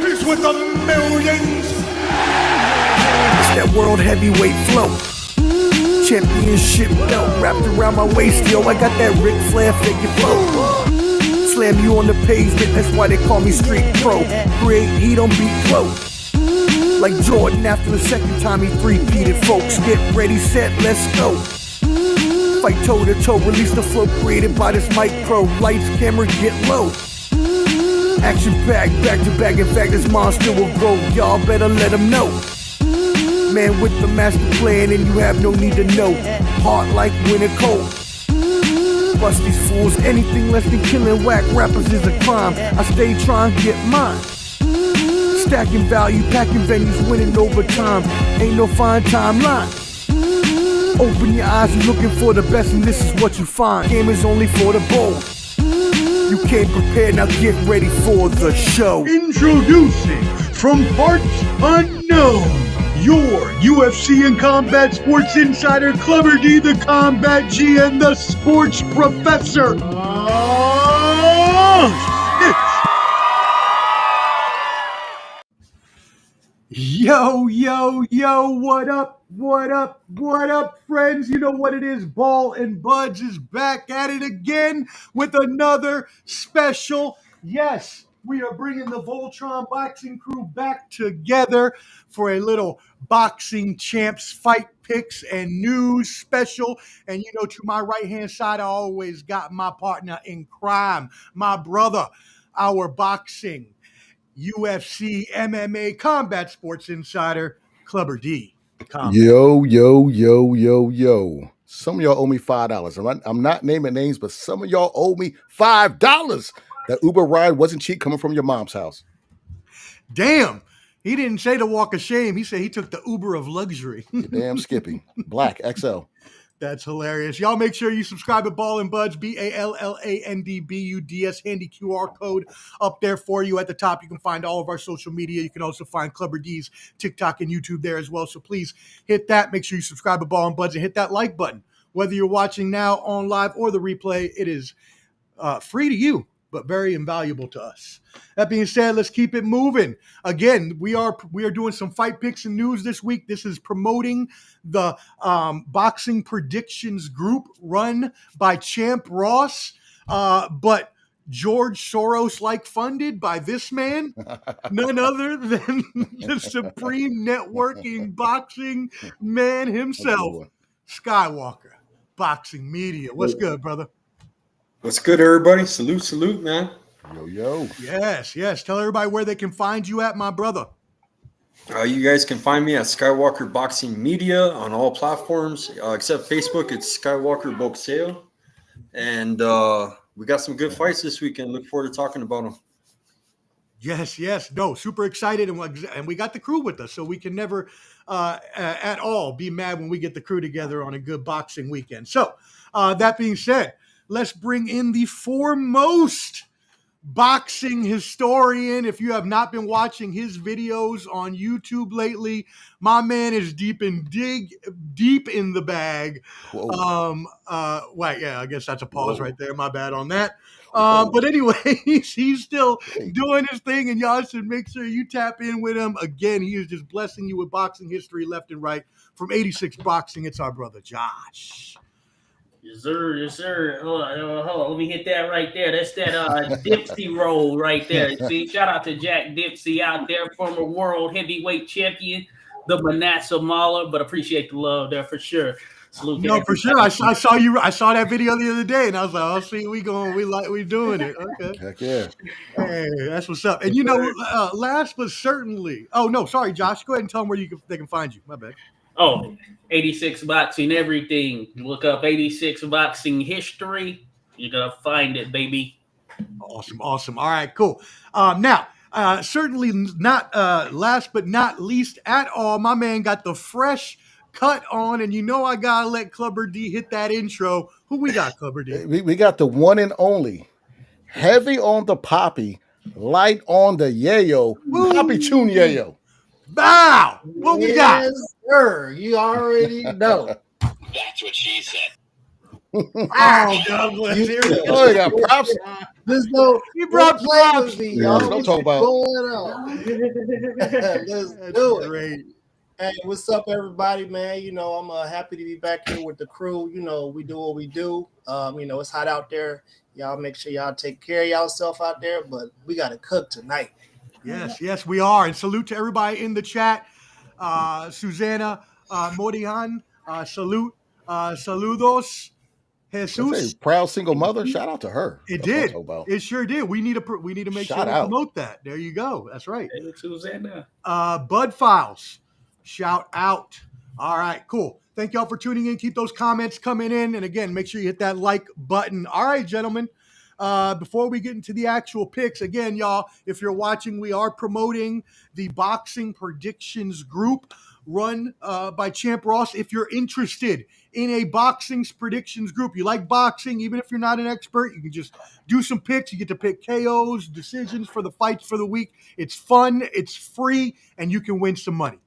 He's with the millions. It's that world heavyweight flow. Championship belt wrapped around my waist, yo. I got that Ric Flair figure flow. Slam you on the pavement, that's why they call me street pro. Create heat on beat flow. Like Jordan after the second time he three-peated, folks. Get ready, set, let's go. Fight toe to toe, release the flow created by this mic pro. Lights, camera, get low. Action packed, back to back, in fact this monster will grow. Y'all better let him know. Man with the master plan and you have no need to know. Hard like winter cold. Bust these fools, anything less than killing whack rappers is a crime. I stay trying to get mine. Stacking value, packing venues, winning over time. Ain't no fine timeline. Open your eyes, you're looking for the best and this is what you find. Game is only for the bold. You came prepared, now get ready for the show. Introducing from parts unknown, your UFC and combat sports insider, Clever D, the Combat G, and the sports professor. Yo, what up, friends? You know what it is, Ball and Buds is back at it again with another special. Yes, we are bringing the Voltron boxing crew back together for a little boxing champs fight picks and news special. And you know, to my right-hand side, I always got my partner in crime, my brother, our boxing, UFC, MMA, combat sports insider, Clever D. Yo. Some of y'all owe me $5. I'm not naming names, but some of y'all owe me $5. That Uber ride wasn't cheap coming from your mom's house. Damn. He didn't say the walk of shame. He said he took the Uber of luxury. Damn Skippy. Black XL. That's hilarious. Y'all make sure you subscribe to Ball and Buds, BALLANDBUDS, handy QR code up there for you at the top. You can find all of our social media. You can also find Clever D's TikTok and YouTube there as well. So please hit that. Make sure you subscribe to Ball and Buds and hit that like button. Whether you're watching now on live or the replay, it is free to you, but very invaluable to us. That being said, let's keep it moving. Again, we are doing some fight picks and news this week. This is promoting the boxing predictions group run by Champ Ross, but George Soros-like funded by this man, none other than the supreme networking boxing man himself, Skywalker Boxing Media. What's good, brother? What's good, everybody? Salute, man. Yo. Yes. Tell everybody where they can find you at, my brother. You guys can find me at Skywalker Boxing Media on all platforms, except Facebook. It's Skywalker Boxeo. And we got some good fights this weekend. Look forward to talking about them. Yes. No, super excited. And we got the crew with us, so we can never at all be mad when we get the crew together on a good boxing weekend. So that being said, let's bring in the foremost boxing historian. If you have not been watching his videos on YouTube lately, my man is deep in the bag. Wait, yeah, I guess that's a pause right there. My bad on that. But anyway, he's still doing his thing, and y'all should make sure you tap in with him. Again, he is just blessing you with boxing history left and right. From 86 Boxing, it's our brother Josh. Yes, sir. Hold on. Let me hit that right there. That's that Dipsy roll right there. See, shout out to Jack Dipsy out there, former world heavyweight champion, the Manasseh Mauler. But appreciate the love there for sure. Salute. No, for sure. I saw that video the other day, and I was like, "Oh, see, we doing it." Okay. Heck yeah. Hey, that's what's up. And you know, last but certainly, oh no, sorry, Josh. Go ahead and tell them where they can find you. My bad. Oh, 86 Boxing everything. Look up 86 Boxing history. You're going to find it, baby. Awesome. All right, cool. Now, certainly not last but not least at all, my man got the fresh cut on, and you know I got to let Clever D hit that intro. Who we got, Clever D? We got the one and only, heavy on the Papi, light on the Yayo, Papi Choon Yayo. Wow! What we got? Yes, sir. You already know. That's what she said. Oh, God bless you. Oh, you got props. There's no He brought play props. with me, Yeah, y'all. that's what I'm What's talking about. going on? Let's That's do it. great. Hey, what's up, everybody, man? I'm happy to be back here with the crew. We do what we do. It's hot out there. Y'all make sure y'all take care of yourself out there, but we got to cook tonight. Yes, we are. And salute to everybody in the chat. Susanna Morihan, salute. Saludos, Let's say Jesus. proud single mother. Shout out to her. It That's what I'm did. talking about. It sure did. We need to make Shout sure we out. promote that. There you go. That's right. Hey, Susanna. Bud Files, shout out. All right, cool. Thank y'all for tuning in. Keep those comments coming in. And again, make sure you hit that like button. All right, gentlemen. Before we get into the actual picks, again, y'all, if you're watching, we are promoting the boxing predictions group run by Champ Ross. If you're interested in a boxing predictions group, you like boxing, even if you're not an expert, you can just do some picks. You get to pick KOs, decisions for the fights for the week. It's fun, it's free, and you can win some money.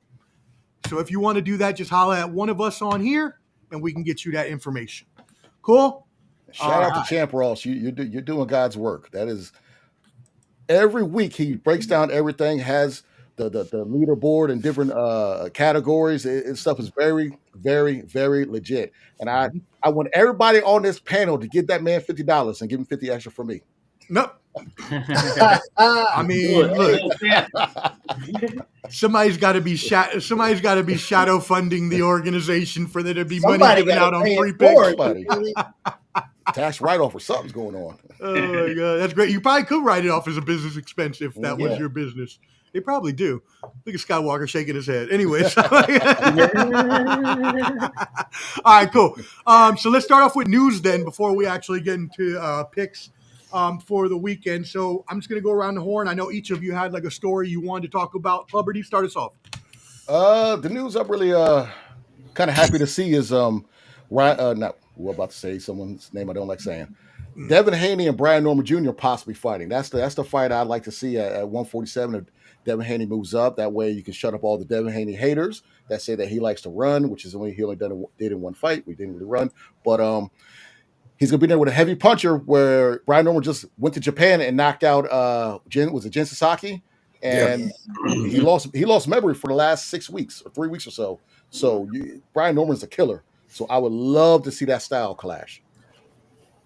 So if you want to do that, just holler at one of us on here, and we can get you that information. Cool? Shout out to Champ Ross. You're doing God's work. That is, every week he breaks down everything, has the leaderboard and different categories. Stuff is very, very, very legit. And I want everybody on this panel to give that man $50 and give him 50 extra for me. Nope. I mean, look, somebody's got to be shadow funding the organization for there to be money given out on free picks. Tax write-off or something's going on. Oh my God, that's great. You probably could write it off as a business expense if that was your business. They probably do. Look at Skywalker shaking his head. Anyways. All right, cool. So let's start off with news then before we actually get into picks for the weekend. So I'm just going to go around the horn. I know each of you had like a story you wanted to talk about. Clubber D, start us off. The news I'm really kind of happy to see is we're about to say someone's name I don't like saying. Devin Haney and Brian Norman Jr. possibly fighting. That's the fight I'd like to see at 147. If Devin Haney moves up, that way you can shut up all the Devin Haney haters that say that he likes to run, which is only he only did in one fight. We didn't really run, but he's gonna be there with a heavy puncher. Where Brian Norman just went to Japan and knocked out Jen Sasaki, and he lost memory for the last 6 weeks or 3 weeks or so. So Brian Norman's a killer. So I would love to see that style clash.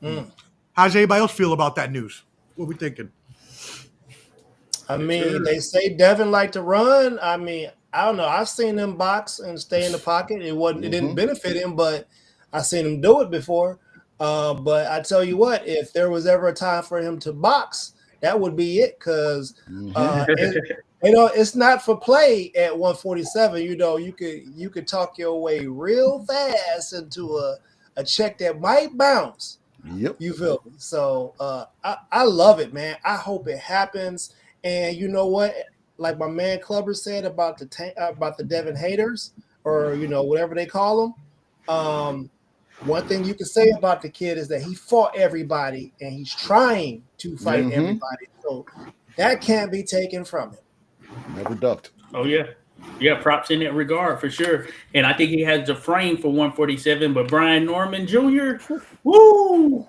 How does anybody else feel about that news? What are we thinking? I mean, they say Devin like to run. I mean, I don't know. I've seen him box and stay in the pocket. It didn't benefit him, but I've seen him do it before. But I tell you what, if there was ever a time for him to box, that would be it. Because it's not for play at 147. You could talk your way real fast into a check that might bounce. Yep. You feel me? So I love it, man. I hope it happens. And you know what? Like my man Clubber said about the Devin haters, or whatever they call them. One thing you can say about the kid is that he fought everybody and he's trying to fight everybody. So that can't be taken from him. Never ducked. Oh yeah. Yeah, props in that regard for sure. And I think he has the frame for 147, but Brian Norman Jr., woo!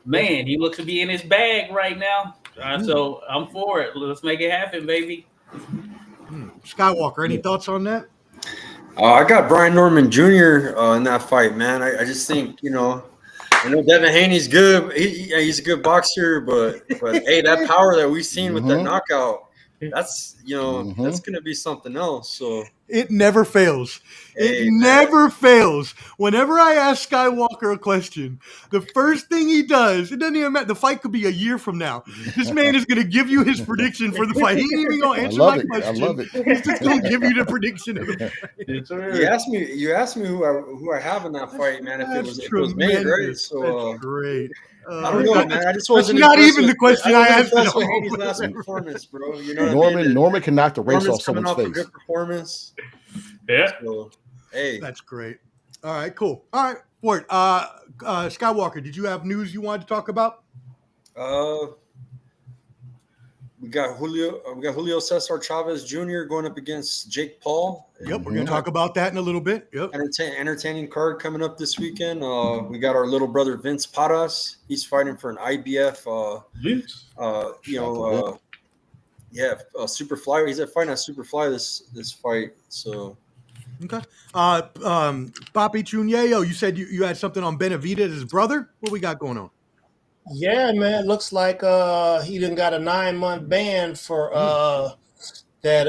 Man, he looks to be in his bag right now. So I'm for it. Let's make it happen, baby. Skywalker, any thoughts on that? I got Brian Norman Jr. In that fight, man. I just think, I know Devin Haney's good. He's a good boxer, but hey, that power that we've seen with that knockout, that's that's gonna be something else. So it never fails. It never fails. Whenever I ask Skywalker a question, the first thing he does, it doesn't even matter. The fight could be a year from now. This man is going to give you his prediction for the fight. He ain't even going to answer my question. I love it. He's just going to give you the prediction of the fight. You asked me who I have in that fight, man. If it was made, right? So that's great. I don't know, man. I just wasn't. Not even the question I asked. That's what Haney's last performance, bro. You know what I mean? Norman can knock the race Norman's off someone's coming off face. A good performance. Yeah. So, hey, that's great. All right, cool. All right, Ford. Skywalker, did you have news you wanted to talk about? We got Julio Cesar Chavez Jr. going up against Jake Paul. Yep, we're gonna talk about that in a little bit. Yep. Entertaining card coming up this weekend. We got our little brother Vince Paras. He's fighting for an IBF. Super flyweight. He's fighting at super fly this fight. So. Okay. Papi, Choon, Yayo, you said you had something on Benavidez, his brother. What we got going on? Yeah, man. Looks like he done got a 9-month ban for that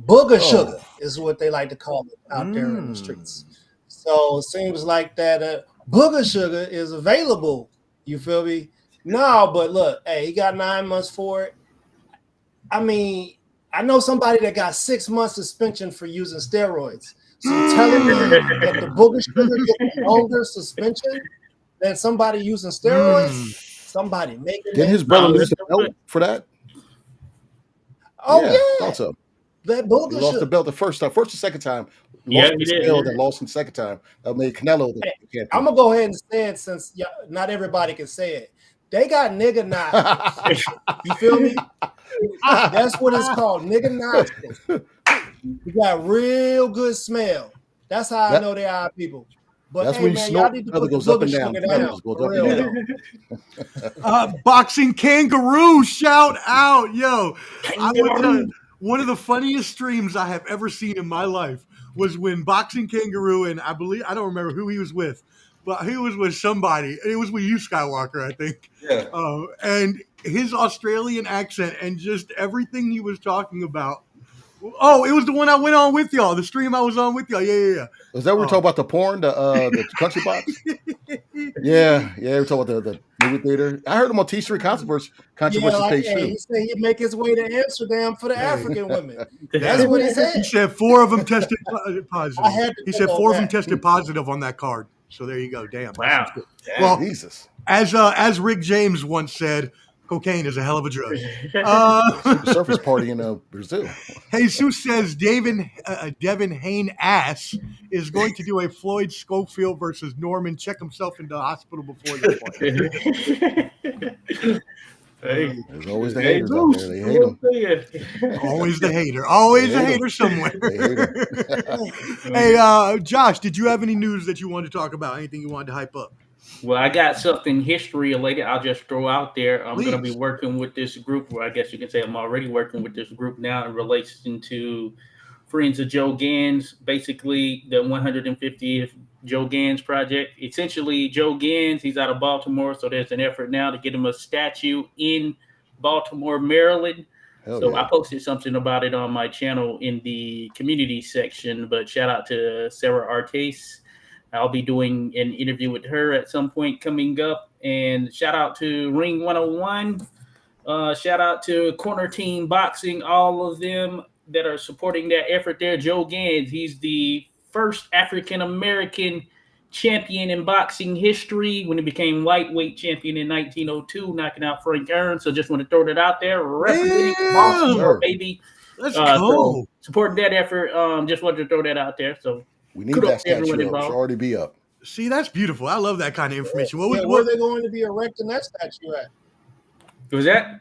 booger sugar is what they like to call it out there in the streets. So it seems like that booger sugar is available. You feel me? No, but look, hey, he got 9 months for it. I mean, I know somebody that got 6 months suspension for using steroids. So you're telling me that the booger sugar gets a longer suspension than somebody using steroids? Somebody making Did his brother lose the belt for that? Oh yeah, thought so. That booger he lost the belt the first time, first or second time. Lost his belt and lost him second time. That made Canelo the champion. I'm gonna go ahead and say it since not everybody can say it. They got nigga nostrils. You feel me? That's what it's called, nigga nostrils. You got real good smell. That's how I know they are people. But that's hey, when you man, snort, y'all need to put goes the up and booger down. sugar down. Goes up and down. Boxing Kangaroo, shout out, yo! I would tell you, one of the funniest streams I have ever seen in my life was when Boxing Kangaroo, and I don't remember who he was with, but he was with somebody. It was with you, Skywalker, I think. Yeah. And his Australian accent and just everything he was talking about. Oh, it was the one I went on with y'all. The stream I was on with y'all. Yeah. Was that where we talk about the porn, the country box? Yeah. We're talking about the movie theater. I heard him on T Street Controversy page too. He said he'd make his way to Amsterdam for the African women. That's what he said. He said 4 of them tested positive. He said 4 of them tested positive on that card. So there you go. Damn. Wow. Well, Jesus. As Rick James once said, cocaine is a hell of a drug. Surface party in Brazil. Jesus says Devin Hain Ass is going to do a Floyd Schofield versus Norman. Check himself into the hospital before the fight. Hey. There's always the haters out there. They hate him. Always the hater. Always a hater somewhere. Hey, Josh, did you have any news that you wanted to talk about? Anything you wanted to hype up? Well, I got something history related. I'll just throw out there. I'm going to be Please. working with this group, or I guess you can say I'm already working with this group now in relation to Friends of Joe Gans, basically the 150th Joe Gans project. Essentially, Joe Gans, he's out of Baltimore, so there's an effort now to get him a statue in Baltimore, Maryland. I posted something about it on my channel in the community section, but shout out to Sarah Artes. I'll be doing an interview with her at some point coming up. And shout out to Ring 101. Shout out to Corner Team Boxing, all of them that are supporting that effort there. Joe Gans, he's the first African-American champion in boxing history when he became lightweight champion in 1902, knocking out Frank Aaron. So just want to throw that out there. Representing Baltimore, baby. Let's go. So supporting that effort. Just wanted to throw that out there. So we need that statue. It should already be up. See, that's beautiful. I love that kind of information. Where are they going to be erecting that statue at? Was that?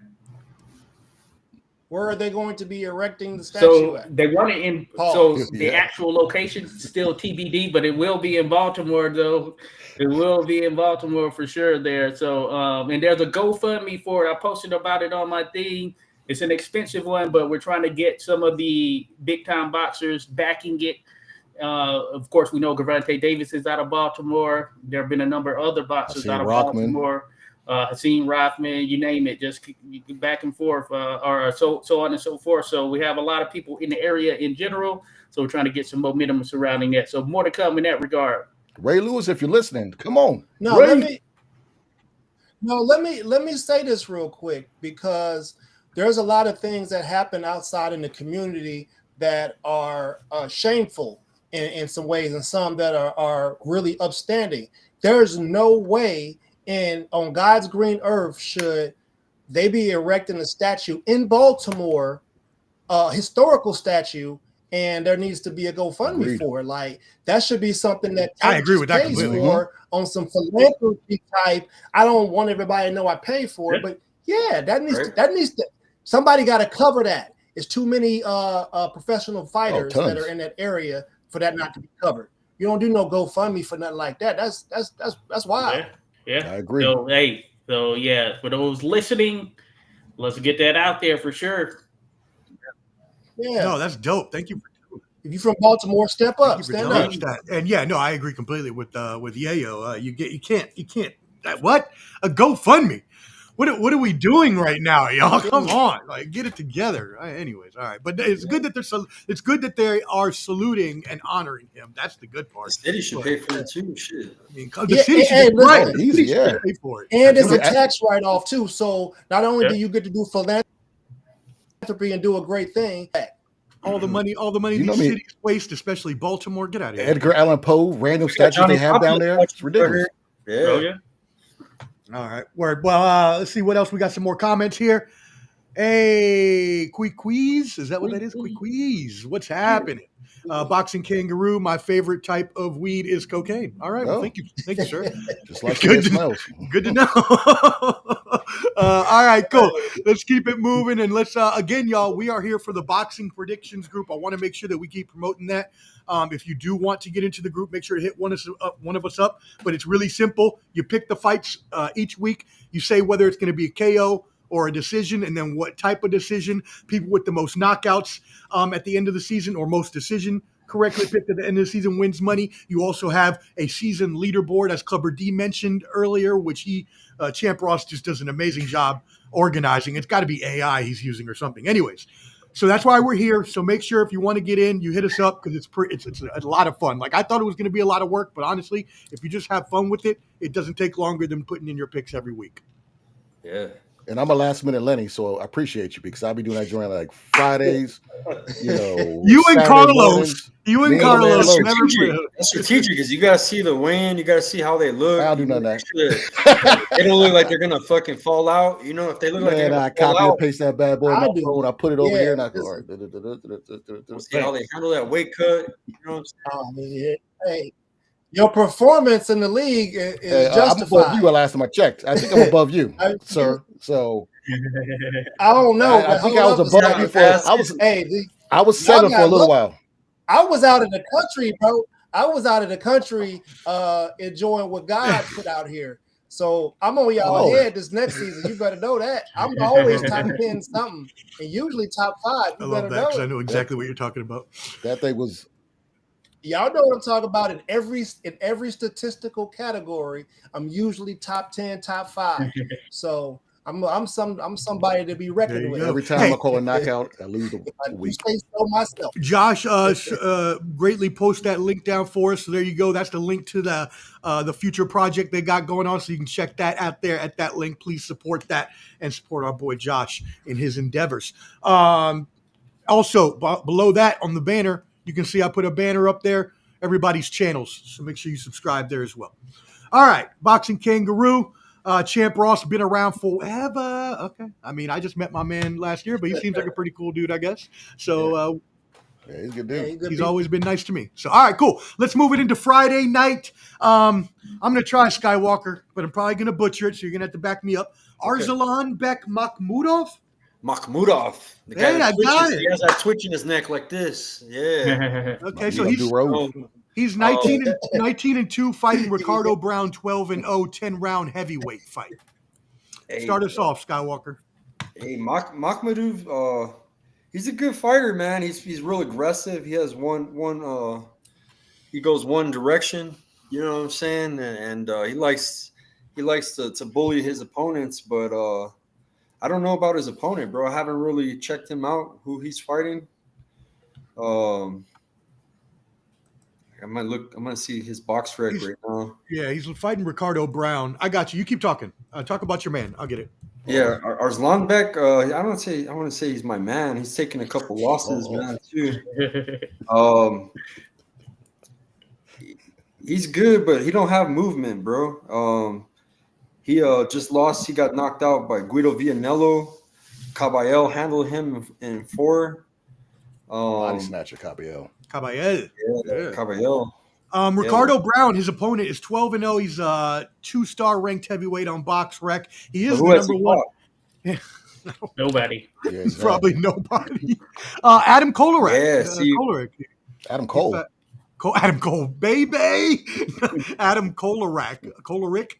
Where are they going to be erecting the statue at? They want it in. The actual location is still TBD, but it will be in Baltimore, though. It will be in Baltimore for sure there. So, and there's a GoFundMe for it. I posted about it on my thing. It's an expensive one, but we're trying to get some of the big-time boxers backing it. Of course, we know Gervonta Davis is out of Baltimore. There have been a number of other boxers out of Baltimore. Hakeem Rothman, you name it, just back and forth, or so on and so forth. So we have a lot of people in the area in general. So we're trying to get some momentum surrounding that. So more to come in that regard. Ray Lewis, if you're listening, come on. No, Ray. let me say this real quick, because there's a lot of things that happen outside in the community that are shameful in some ways, and some that are really upstanding. There's no way on God's green earth should they be erecting a statue in Baltimore, a historical statue, and there needs to be a GoFundMe for it. Like, that should be something that I agree with that completely. On some philanthropy type. I don't want everybody to know I pay for it, but yeah, that needs to Somebody got to cover that. It's too many professional fighters that tons. are in that area for that not to be covered. You don't do no GoFundMe for nothing like that. That's wild. Yeah. I agree. So yeah, for those listening, let's get that out there for sure. Yeah. No, that's dope. Thank you. If you're from Baltimore, step Thank up, you for stand telling up. us that. And yeah, no, I agree completely with Yayo. You can't. What a GoFundMe. What are we doing right now, y'all? Come on, like get it together. Anyways, all right, but it's good that it's good that they are saluting and honoring him. That's the good The part. city should pay for it too. Shit. I mean, the city should listen, the easy, city should yeah. pay for it. And it's a Absolutely. tax write-off too. So not only do you get to do philanthropy and do a great thing, All the money You know these me- cities waste, especially Baltimore. Get out of here. Edgar Allan Poe, random statues they have down there. It's ridiculous. Yeah. Oh yeah. All right. Word. Well, let's see what else. We got some more comments here. Hey, Quiz. Is that what that is? Quiz. What's happening? Boxing Kangaroo. My favorite type of weed is cocaine. All right. Well, Oh. thank you, sir. Just like Good it smells. Good to know. All right, cool. Let's keep it moving, and let's again, y'all. We are here for the boxing predictions group. I want to make sure that we keep promoting that. If you do want to get into the group, make sure to hit one of us up. But it's really simple. You pick the fights each week. You say whether it's going to be a KO or a decision, and then what type of decision. People with the most knockouts at the end of the season, or most decision correctly picked at the end of the season, wins money. You also have a season leaderboard, as Clubber D mentioned earlier, which Champ Ross just does an amazing job organizing. It's got to be AI he's using or something. Anyways, so that's why we're here. So make sure if you want to get in, you hit us up, because it's a lot of fun. Like, I thought it was going to be a lot of work, but honestly, if you just have fun with it, it doesn't take longer than putting in your picks every week. Yeah. And I'm a last minute Lenny, so I appreciate you, because I'll be doing that joint like Fridays, You and Saturday Carlos. mornings. You and Me and Carlos Carlos. never play. That's strategic because you gotta see the weigh-in, you gotta see how they look. I'll do none of that. Shit. They don't look like they're gonna fucking fall out. You know, if they look like they're Man, gonna I fall copy and out, paste that bad boy in I my do. phone. I put it over Yeah, here, and I go, this- all right. we'll see how they handle that weight cut. You know what I'm saying? Hey, your performance in the league is Hey, I'm justified. above you. Last time I checked, I think I'm above you, I- sir. So I don't know. I but think I hold was up a above you second. for. Hey, I was Y'all 7 for a got little look- while. I was out of the country, bro. I was out of the country enjoying what God put out here. So I'm on y'all Oh. head this next season. You better know that. I'm always top 10 something, and usually top 5. I You love better that, because I know it. know exactly what you're talking about. That thing was. Y'all know what I'm talking about. In every statistical category, I'm usually top 10, top 5. So I'm somebody to be There reckoned you with. go. Every time Hey. I call a knockout, I lose a I do week. say so myself. Josh greatly post that link down for us. So there you go. That's the link to the future project they got going on. So you can check that out there at that link. Please support that and support our boy Josh in his endeavors. Also, below that on the banner, you can see I put a banner up there, everybody's channels. So make sure you subscribe there as well. All right, Boxing Kangaroo. Champ Ross been around forever. Okay. I mean, I just met my man last year, but he seems like a pretty cool dude, I guess. So Yeah, he's a good Yeah, dude. he good he's people. always been nice to me. So, all right, cool. Let's move it into Friday night. I'm going to try Skywalker, but I'm probably going to butcher it, so you're going to have to back me up. Okay. Arslan Bek Makhmudov. Makhmudov. The guy Hey, that I got twitches. it. He has that twitch in his neck like this. Yeah. Okay, so You gonna do road. he's 19 and 2 fighting Ricardo Brown 12 and 0 10-round heavyweight fight. Hey, Start us off, Skywalker. Hey, Makhmudov, he's a good fighter, man. He's real aggressive. He has he goes one direction. You know what I'm saying? And he likes to bully his opponents, but I don't know about his opponent, bro. I haven't really checked him out, who he's fighting. I'm gonna see his box rec right now. Yeah, he's fighting Ricardo Brown. I got you. You keep talking. Talk about your man. I'll get it. Yeah, Arslan Bek. I want to say he's my man. He's taken a couple losses, man, too. He's good, but he don't have movement, bro. He just lost. He got knocked out by Guido Vianello. Caballel handled him in 4. Body snatcher, Caballel. Caballel. Yeah, Caballel. Ricardo Brown, his opponent, is 12 and 0. He's a 2-star ranked heavyweight on Box Rec. He is Who the has number he one. fought? Nobody. Yeah, It's exactly. probably nobody. Adam Kolarek. Yeah, see, Kolarek. Adam Cole. Adam Cole, baby. Adam Kolarek.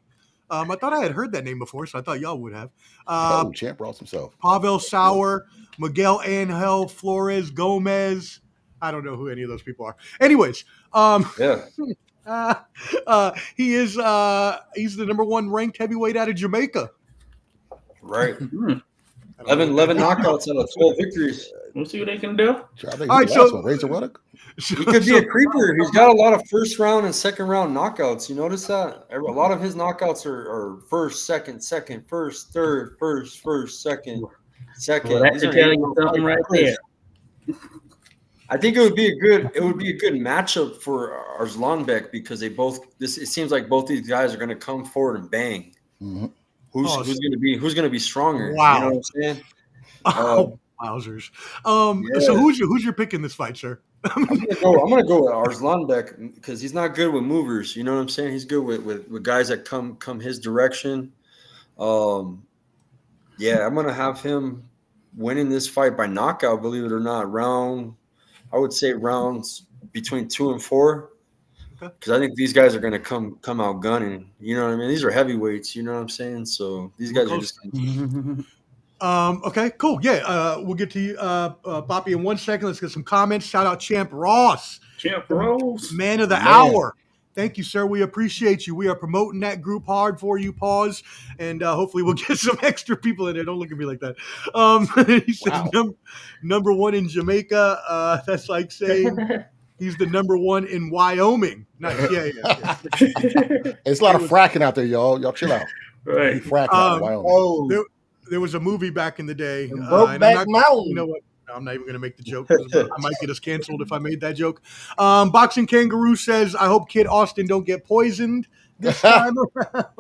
I thought I had heard that name before, so I thought y'all would have. Champ Ross himself. Pavel Sauer, Miguel Angel Flores Gomez. I don't know who any of those people are. Anyways, yeah. he's the number 1 ranked heavyweight out of Jamaica. Right. Hmm. 11 knockouts out of 12 victories. We'll see what they can do. I think All right, so Razor Ruddock. He could be a creeper. He's got a lot of first round and second round knockouts. You notice that? A lot of his knockouts are first, second, first, third, first, second. Well, that should tell you something right there. I think it would be a good matchup for Arslanbek because it seems like both these guys are going to come forward and bang. Mm-hmm. Who's going to be stronger? Wow. You know what I'm saying? Wowzers. Yeah. So who's your pick in this fight, sir? I'm gonna go with Arslanbek because he's not good with movers. You know what I'm saying? He's good with guys that come his direction. I'm gonna have him winning this fight by knockout. Believe it or not, I would say rounds between 2 and 4. Because I think these guys are gonna come out gunning. You know what I mean? These are heavyweights. You know what I'm saying? So these guys are just. Okay, cool. Yeah, we'll get to you, Papi, in 1 second. Let's get some comments. Shout out Champ Ross. Champ Ross. Man of the hour. Thank you, sir. We appreciate you. We are promoting that group hard for you. Pause. And hopefully we'll get some extra people in there. Don't look at me like that. He says number 1 in Jamaica. That's like saying he's the number 1 in Wyoming. Nice. Yeah. It's a lot of fracking out there, y'all. Y'all chill out. Right. Fracking out in Wyoming. There was a movie back in the day. Brokeback Mountain. You know what? I'm not even going to make the joke. I might get us canceled if I made that joke. Boxing Kangaroo says, I hope Kid Austin don't get poisoned this time around.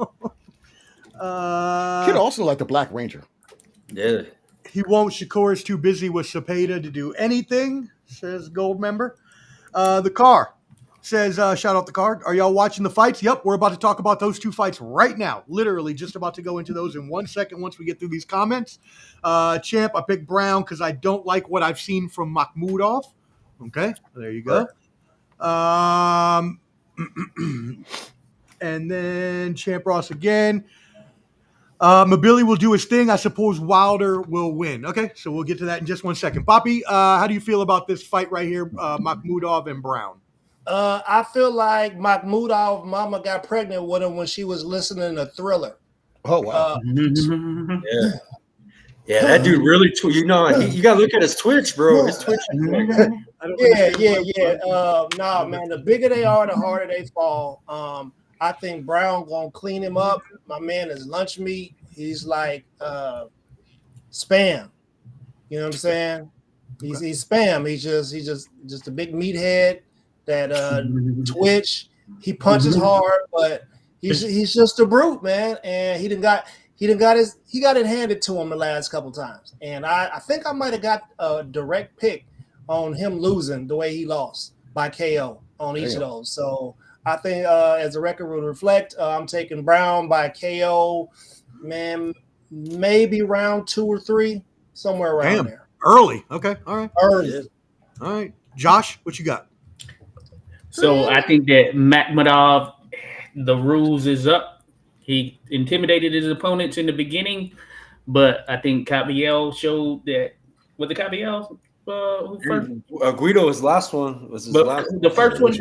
Kid Austin like the Black Ranger. Yeah. He won't. Shakur is too busy with Cepeda to do anything, says Gold member. The Car says, shout out the Car. Are y'all watching the fights? Yep, we're about to talk about those 2 fights right now. Literally just about to go into those in 1 second once we get through these comments. Champ, I picked Brown because I don't like what I've seen from Makhmudov. Okay, there you go. And then Champ Ross again. Mabili will do his thing. I suppose Wilder will win. Okay, so we'll get to that in just 1 second. Papi, how do you feel about this fight right here, Makhmudov and Brown? I feel like Makhmudov mama got pregnant with him when she was listening to Thriller. Oh, wow. Yeah, that dude really, you got to look at his Twitch, bro. His Twitch. Yeah. Nah, man, the bigger they are, the harder they fall. I think Brown going to clean him up. My man is lunch meat. He's like spam. You know what I'm saying? He's spam. He's just a big meathead that Twitch. He punches hard, but he's just a brute, man. And he got it handed to him the last couple times. And I think I might have got a direct pick on him losing the way he lost by KO on each of those. So I think as the record would reflect, I'm taking Brown by KO, man, maybe round 2 or 3, somewhere around there. Early. Okay. All right. Early. All right. Josh, what you got? So I think that Makhmudov, the rules is up. He intimidated his opponents in the beginning, but I think Cabiel showed that. Was it Cabiel? Who first? Guido, his last one was his last. The first one.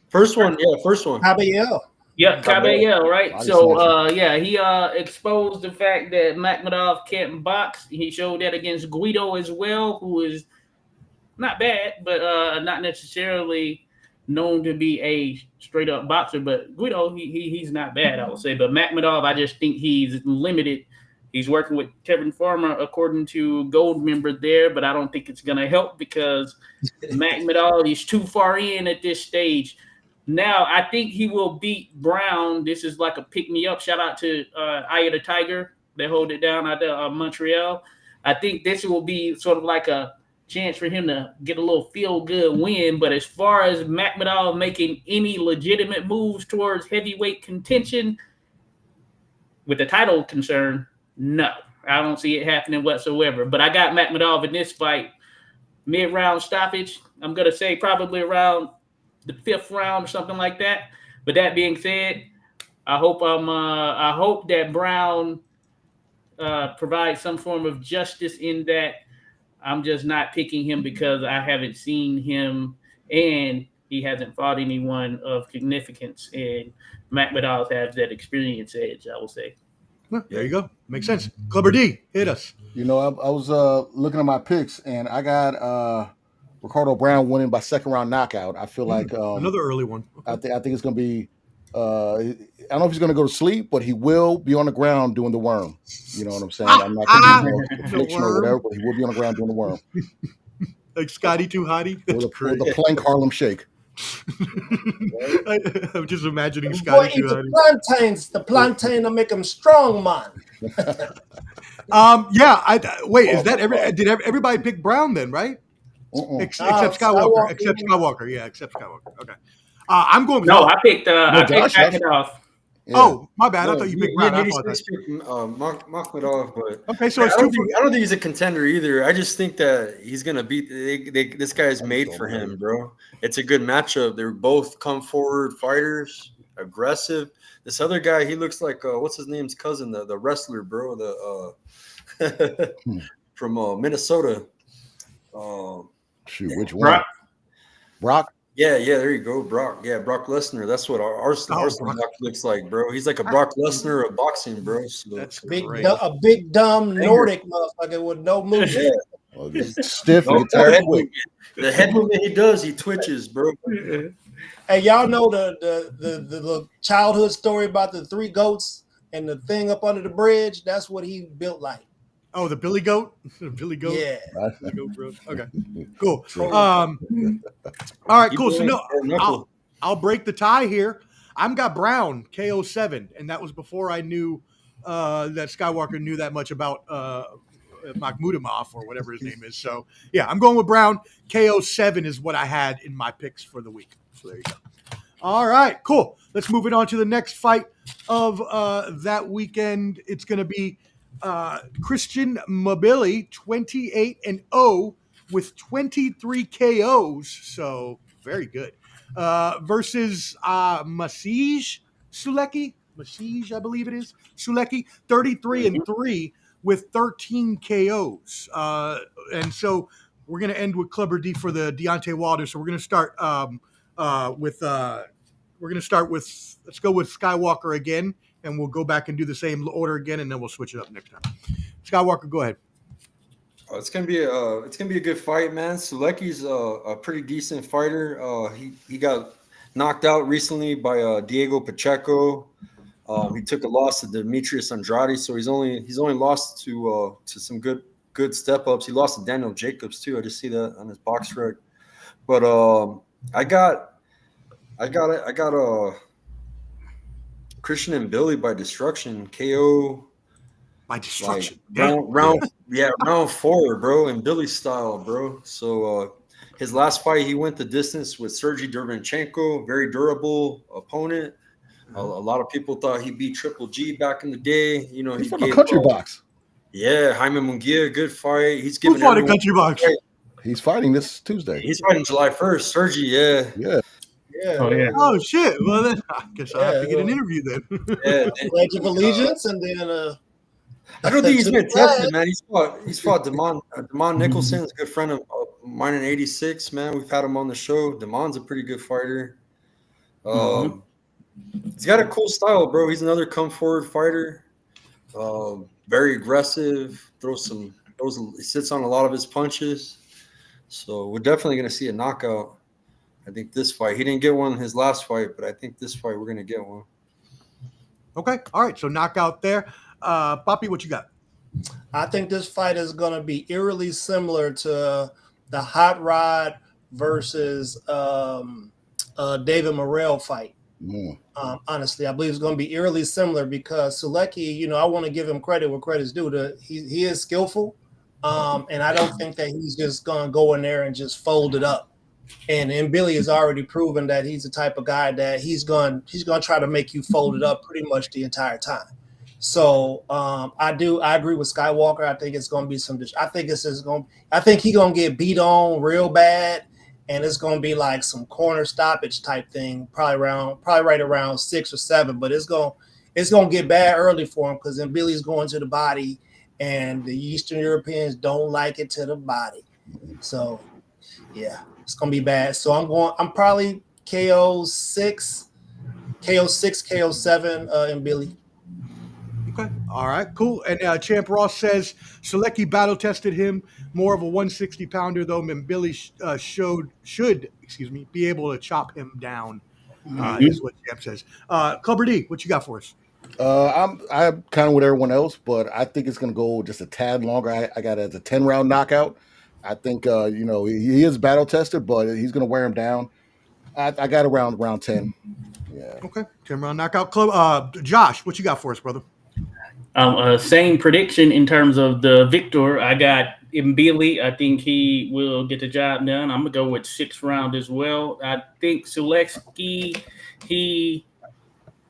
First one. Cabiel. Yeah, Caballero, right? So, he exposed the fact that Makhmudov can't box. He showed that against Guido as well, who is not bad, but not necessarily known to be a straight-up boxer. But Guido, he's not bad, I would say. But Makhmudov, I just think he's limited. He's working with Kevin Farmer, according to Gold member there, but I don't think it's going to help because Makhmudov is too far in at this stage. Now, I think he will beat Brown. This is like a pick-me-up. Shout out to Eye of the Tiger. They hold it down out there Montreal. I think this will be sort of like a chance for him to get a little feel-good win. But as far as Makhmudov making any legitimate moves towards heavyweight contention with the title concern, no. I don't see it happening whatsoever. But I got Makhmudov in this fight. Mid-round stoppage. I'm going to say probably around the 5th round or something like that. But that being said, I hope that Brown provides some form of justice in that. I'm just not picking him because I haven't seen him and he hasn't fought anyone of significance. And Makhmudov has that experience edge, I will say. Well, there you go. Makes sense. Clubber D, hit us. You know, I was looking at my picks, and I got Ricardo Brown winning by 2nd round knockout. I feel like Another early one. Okay. I think it's going to be. I don't know if he's going to go to sleep, but he will be on the ground doing the worm. You know what I'm saying? I'm not going to do affliction or whatever, but he will be on the ground doing the worm. Like Scotty Too Hottie? With a plank Harlem Shake. I'm just imagining Scotty Too Hottie. The plantain will make him strong, man. Wait, is that did everybody pick Brown then, right? Except Skywalker. Except Skywalker. Yeah, except Skywalker. Okay. I'm going. No, I picked Makhmudov. Yeah. Oh, my bad. I thought you picked Brown. Makhmudov, but okay, so it's I don't think he's a contender either. I just think that he's gonna beat. This guy is made for him, bro. It's a good matchup. They're both come forward fighters, aggressive. This other guy, he looks like what's his name's cousin, the wrestler, bro. The from Minnesota. Shoot, which one? Brock. Yeah, there you go, Brock. Yeah, Brock Lesnar. That's what our looks like, bro. He's like a Brock Lesnar of boxing, bro. So that's a big dumb Nordic motherfucker with no movement. Stiff and tired quick. The head movement he does, he twitches, bro. Hey, y'all know the childhood story about the 3 goats and the thing up under the bridge? That's what he built like. Oh, the Billy Goat? Billy Goat? Yeah. Billy Goat, bro. Okay. Cool. All right, cool. So I'll break the tie here. I've got Brown, KO 7, and that was before I knew that Skywalker knew that much about Makhmudov or whatever his name is. So, yeah, I'm going with Brown. KO 7 is what I had in my picks for the week. So there you go. All right, cool. Let's move it on to the next fight of that weekend. It's going to be Christian Mabili, 28-0 with 23 KOs. So very good. Versus Masij Sulecki. Masij, I believe it is. Sulecki, 33-3 with 13 KOs. And so we're going to end with Clubber D for the Deontay Wilder. So we're going to start let's go with Skywalker again. And we'll go back and do the same order again, and then we'll switch it up next time. Skywalker, go ahead. It's gonna be a good fight, man. Sulecki's a pretty decent fighter. He got knocked out recently by Diego Pacheco. He took a loss to Demetrius Andrade, so he's only lost to some good step ups. He lost to Daniel Jacobs too. I just see that on his box rec. But I got Christian and Billy by destruction, KO by destruction. Like, round 4, bro, in Billy style, bro. So his last fight, he went the distance with Sergey Derevyanchenko, very durable opponent. A lot of people thought he beat Triple G back in the day. You know, he's from a country box. Yeah, Jaime Munguia, good fight. He's giving a country box. He's fighting this Tuesday. He's fighting July 1st. Sergey, yeah. Oh shit! Well, then I guess I have to get an interview then. Pledge of Allegiance, and then I don't think he's been tested, man. He's fought Damon Nicholson, is a good friend of mine in '86. Man, we've had him on the show. Damon's a pretty good fighter. He's got a cool style, bro. He's another come forward fighter. Very aggressive. He sits on a lot of his punches. So we're definitely going to see a knockout. I think this fight, he didn't get one in his last fight, but I think this fight we're going to get one. Okay. All right. So knockout there. Papi, what you got? I think this fight is going to be eerily similar to the Hot Rod versus David Morrell fight. Honestly, I believe it's going to be eerily similar because Sulecki, you know, I want to give him credit where credit's due. He is skillful, and I don't think that he's just going to go in there and just fold it up. And Billy has already proven that he's the type of guy that he's going to try to make you fold it up pretty much the entire time. So I agree with Skywalker. I think it's going to be some. I think it's just going. I think he's going to get beat on real bad, and it's going to be like some corner stoppage type thing. Probably right around 6 or 7. But it's going to get bad early for him because then Billy's going to the body, and the Eastern Europeans don't like it to the body. So yeah, it's going to be bad. So I'm probably KO 6, KO 7, and Billy. Okay. All right. Cool. And Champ Ross says Selecki battle tested him, more of a 160 pounder though, and Billy should be able to chop him down. Is what Champ says. Clubber D, what you got for us? I'm kind of with everyone else, but I think it's going to go just a tad longer. I got it as a 10-round knockout. I think he is battle tested, but he's going to wear him down. I got around 10. Yeah. Okay. 10-round knockout. Club. Josh, what you got for us, brother? Same prediction in terms of the victor. I got Mbili. I think he will get the job done. I'm gonna go with 6th round as well. I think Sulecki, he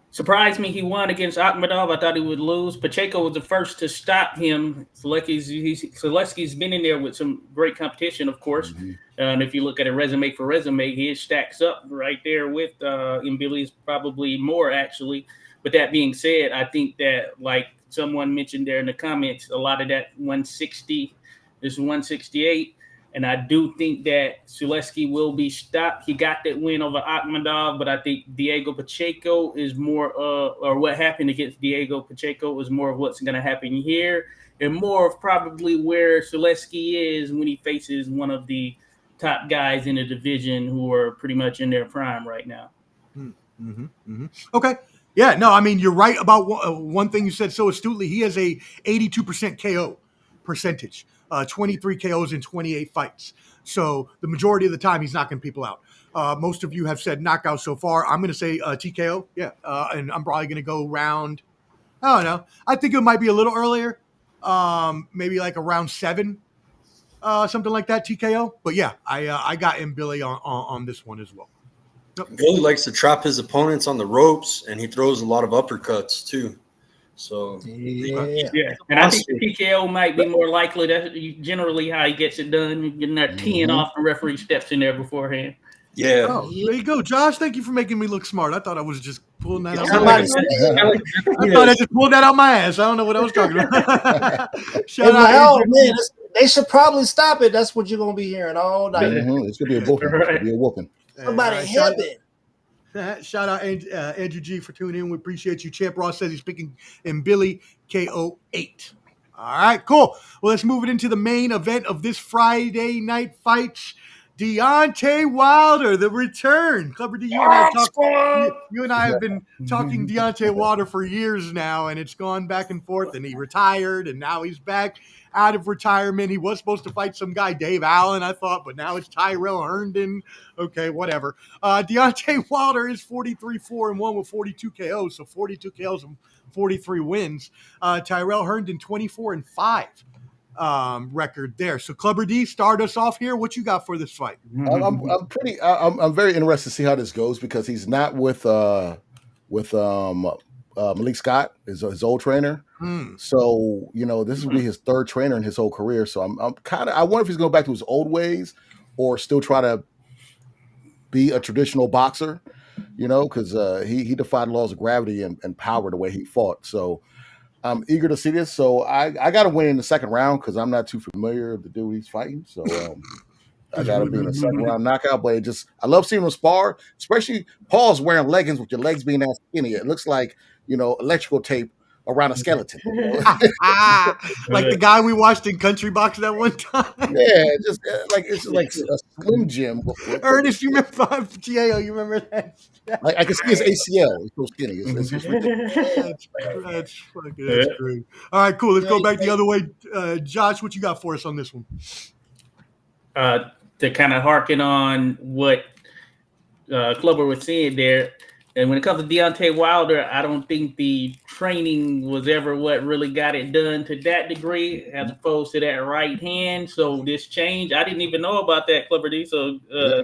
surprised me. He won against Akhmedov. I thought he would lose. Pacheco was the first to stop him. Sulecki's been in there with some great competition, of course. Mm-hmm. And if you look at it resume for resume, he stacks up right there with Mbili's probably more actually. But that being said, I think that like someone mentioned there in the comments, a lot of that 160 is 168. And I do think that Sulecki will be stopped. He got that win over Akhmedov, but I think Diego Pacheco is more or what happened against Diego Pacheco is more of what's going to happen here and more of probably where Sulecki is when he faces one of the top guys in the division who are pretty much in their prime right now. Mm-hmm. Mm-hmm. Okay. Yeah, no, I mean, you're right about one thing you said so astutely. He has a 82% KO percentage, 23 KOs in 28 fights. So the majority of the time, he's knocking people out. Most of you have said knockout so far. I'm going to say TKO, yeah. And I'm probably going to go round, I don't know. I think it might be a little earlier, maybe like around 7, something like that, TKO. But yeah, I got Billy on this one as well. Billy likes to trap his opponents on the ropes, and he throws a lot of uppercuts too. So yeah. And I think the TKO might be more likely. That's generally how he gets it done. Getting that 10 off, the referee steps in there beforehand. Yeah. Oh, there you go, Josh. Thank you for making me look smart. I thought I was just pulling that out. I thought I just pulled that out my ass. I don't know what I was talking about. Shout out, man. They should probably stop it. That's what you're gonna be hearing all night. Mm-hmm. It's gonna be a whooping. It's gonna be a whooping. Somebody hit it. Shout out Andrew G for tuning in. We appreciate you. Champ Ross says he's picking in Billy KO 8. All right, cool. Well, let's move it into the main event of this Friday night fights. Deontay Wilder, the return. Clubber D, you and I have been talking Deontay Wilder for years now, and it's gone back and forth, and he retired, and now he's back out of retirement. He was supposed to fight some guy, Dave Allen, I thought, but now it's Tyrell Herndon. Okay, whatever. Deontay Wilder is 43-4-1 with 42 KOs, so 42 KOs and 43 wins. Tyrell Herndon, 24-5. Record there. So Clubber D, start us off here. What you got for this fight? I'm very interested to see how this goes because he's not with Malik Scott, his old trainer. So this will be his 3rd trainer in his whole career. So I wonder if he's going back to his old ways or still try to be a traditional boxer. Because he defied laws of gravity and power the way he fought. So I'm eager to see this. So I got to win in the 2nd round because I'm not too familiar with the dude he's fighting. So I got to be in the 2nd round knockout. But I love seeing him spar, especially Paul's wearing leggings with your legs being that skinny. It looks like, electrical tape around a skeleton. Like the guy we watched in Country Box that one time. Yeah, it's like a Slim Jim. Ernest, you remember Yayo? You remember that? I can see his ACL. He's so skinny. It's that's true. All right, cool. Let's go back the other way. Josh, what you got for us on this one? To kind of harken on what Clubber was saying there, and when it comes to Deontay Wilder, I don't think the training was ever what really got it done to that degree, as opposed to that right hand. So this change, I didn't even know about that, Clubber D. So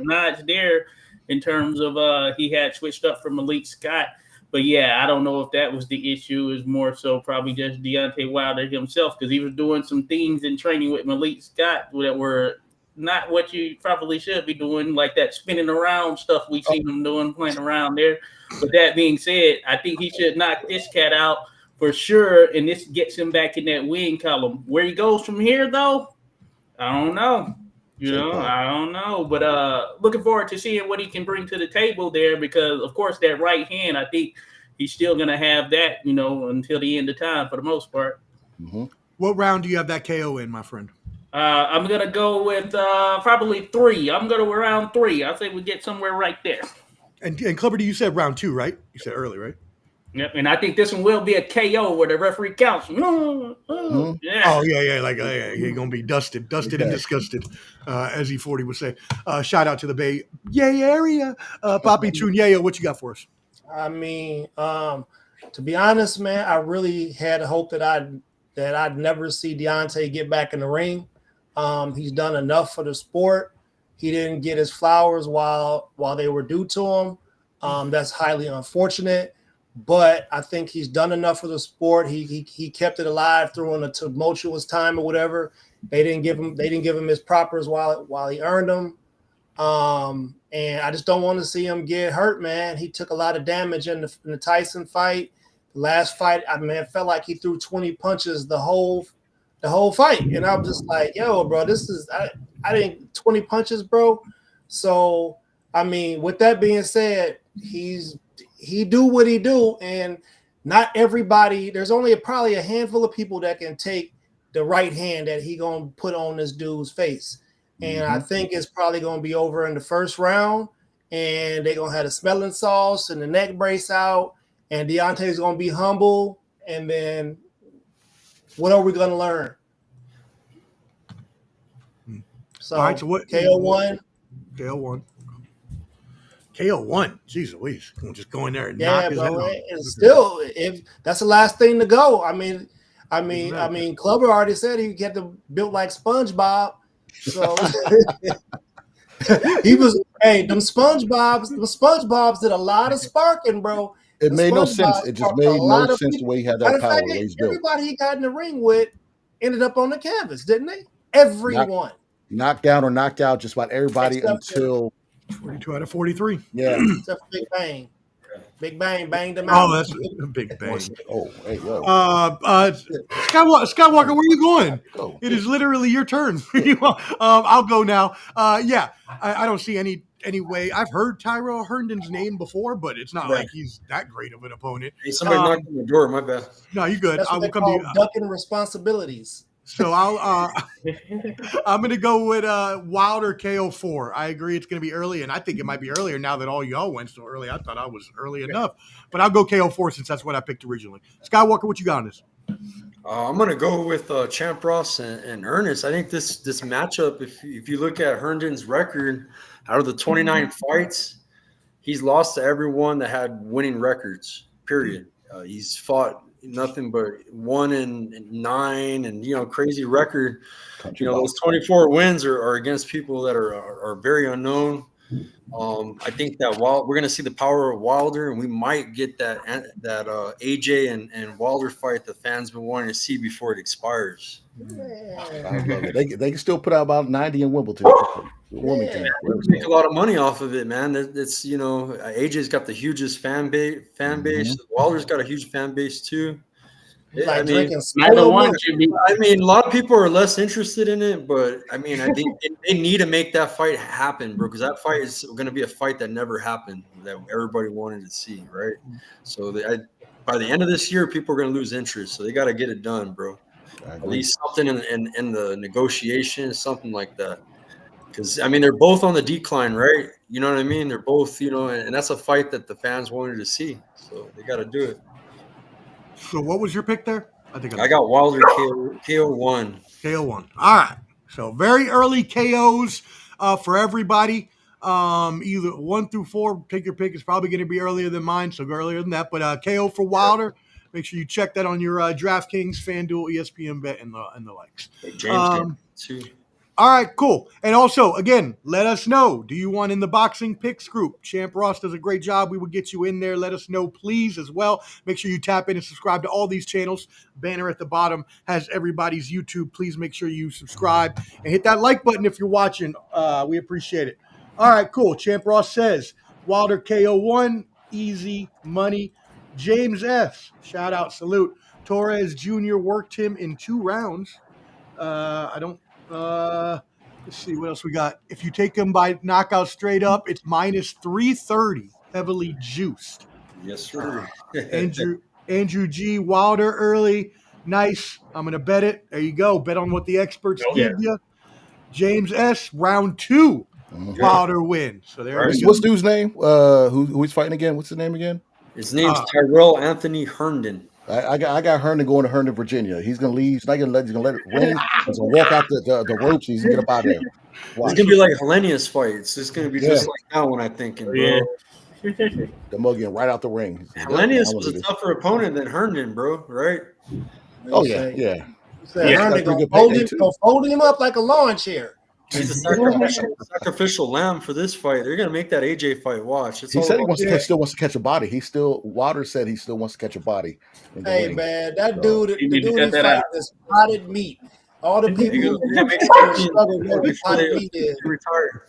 nods there in terms of he had switched up from Malik Scott. But yeah, I don't know if that was the issue. It's more so probably just Deontay Wilder himself because he was doing some things in training with Malik Scott that were not what you probably should be doing, like that spinning around stuff we seen him doing, playing around there. But that being said, I think he should knock this cat out for sure, and this gets him back in that win column. Where he goes from here, though, I don't know. I don't know. But looking forward to seeing what he can bring to the table there because, of course, that right hand, I think he's still going to have that, until the end of time for the most part. Mm-hmm. What round do you have that KO in, my friend? I'm going to go with probably 3. I'm going to round 3. I think we get somewhere right there. And Clubber, you said round 2, right? You said early, right? Yep, and I think this one will be a KO where the referee counts. Yeah. Oh yeah, like you're gonna be dusted and disgusted, as E40 would say. Shout out to the Bay Yay area, Papi, Choon, Yayo. What you got for us? I mean, to be honest, man, I really had hope that I'd never see Deontay get back in the ring. He's done enough for the sport. He didn't get his flowers while they were due to him. That's highly unfortunate. But I think he's done enough for the sport. He kept it alive through a tumultuous time or whatever. They didn't give him his propers while he earned them. And I just don't want to see him get hurt, man. He took a lot of damage in the Tyson fight. The last fight, I mean, it felt like he threw 20 punches the whole fight. And I'm just like, yo, bro, I didn't 20 punches, bro. So, I mean, with that being said, he do what he do, and not everybody. There's only probably a handful of people that can take the right hand that he gonna put on this dude's face, and I think it's probably gonna be over in the first round, and they're gonna have the smelling sauce and the neck brace out, and Deontay's gonna be humble, and then what are we gonna learn? So, all right, so what? KO1. KO1. Jeez Louise. Just go in there and Yeah, knock his bro. head off. And still, if that's the last thing to go, I mean, Clubber already said he get the built like SpongeBob. So he was them SpongeBobs did a lot of sparking, bro. It made no sense. It just made no sense the way he had that power. Everybody he got in the ring with ended up on the canvas, didn't they? Everyone. Knocked down or knocked out just about everybody until 42 out of 43. Yeah. Except for Big Bang. Big Bang banged him out. Oh, that's a Big Bang. Oh, hey, yo. Skywalker, where are you going? It is literally your turn. I'll go now. Yeah, I don't see any way. I've heard Tyrell Herndon's name before, but it's not like he's that great of an opponent. Hey, somebody knocked on the door. My bad. No, you're good. That's what they call ducking responsibilities. So I'm going to go with Wilder KO4. I agree it's going to be early, and I think it might be earlier now that all y'all went so early. I thought I was early enough, but I'll go KO4 since that's what I picked originally. Skywalker, what you got on this? I'm going to go with Champ Ross and Ernest. I think this matchup, if you look at Herndon's record, out of the 29 fights, he's lost to everyone that had winning records, period. He's fought nothing but 1 and 9 and crazy record. Those 24 wins are against people that are very unknown. I think that we're going to see the power of Wilder, and we might get that AJ and Wilder fight the fans been wanting to see before it expires. I love it. They can still put out about 90 in Wimbledon. Make a lot of money off of it, man. It's AJ's got the hugest fan base. Wilder's got a huge fan base too. I mean, a lot of people are less interested in it, but I mean, I think they need to make that fight happen, bro, because that fight is going to be a fight that never happened, that everybody wanted to see, right? So by the end of this year, people are going to lose interest, so they got to get it done, bro. At least something in the negotiation, something like that. Because, I mean, they're both on the decline, right? You know what I mean? They're both, and that's a fight that the fans wanted to see, so they got to do it. So what was your pick there? I got Wilder KO1. KO1. All right. So very early KOs for everybody. Either 1 through 4, take your pick. It's probably going to be earlier than mine, so go earlier than that. But KO for Wilder. Make sure you check that on your DraftKings, FanDuel, ESPN Bet, and the likes. James too. All right, cool. And also, again, let us know. Do you want in the boxing picks group? Champ Ross does a great job. We will get you in there. Let us know, please, as well. Make sure you tap in and subscribe to all these channels. Banner at the bottom has everybody's YouTube. Please make sure you subscribe and hit that like button if you're watching. We appreciate it. All right, cool. Champ Ross says Wilder KO1, easy money. James S. Shout out, salute. Torres Jr. worked him in 2 rounds. Let's see what else we got. If you take him by knockout straight up, it's minus 330, heavily juiced. Yes, sir. Andrew G. Wilder early. Nice. I'm going to bet it. There you go. Bet on what the experts give you. James S. round 2. Wilder win. So there we go. What's dude's name? Who he's fighting again? What's his name again? His name's Tyrell Anthony Herndon. I got Herndon going to Herndon, Virginia. He's gonna leave. He's not gonna let it rain. He's gonna walk out the ropes. He's gonna get up out of there. It's gonna be like Hellenius fight. It's just gonna be just like that one, I'm thinking, bro. Yeah. The mug getting right out the ring. Hellenius was a tougher opponent than Herndon, bro. Right? Oh yeah. Herndon gonna fold him up like a lawn chair. He's a sacrificial lamb for this fight. They're gonna make that AJ fight. Watch. He said he still wants to catch a body. Wilder said he still wants to catch a body. Hey man, that dude, the dude he's fighting is potted meat. All the people who struggle with potted meat is retired.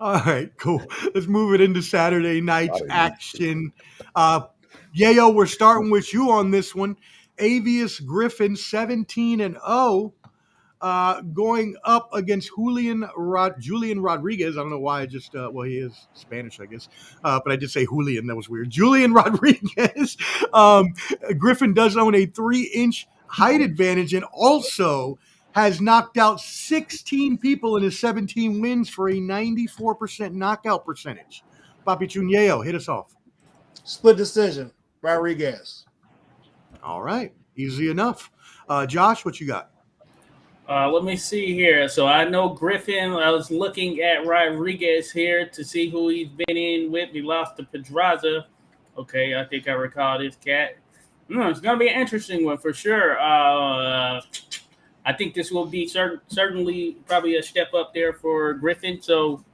All right, cool. Let's move it into Saturday night's action. Yayo, we're starting with you on this one. Avius Griffin, 17-0. Going up against Julian Rodriguez. I don't know why I just, he is Spanish, I guess. But I did say Julian. That was weird. Julian Rodriguez. Griffin does own a 3-inch height advantage and also has knocked out 16 people in his 17 wins for a 94% knockout percentage. Papi Choon, hit us off. Split decision, Rodriguez. All right. Easy enough. Josh, what you got? Let me see here. So I know Griffin. I was looking at Rodriguez here to see who he's been in with. He lost to Pedraza. Okay, I think I recall this cat. It's going to be an interesting one for sure. I think this will be certainly probably a step up there for Griffin. So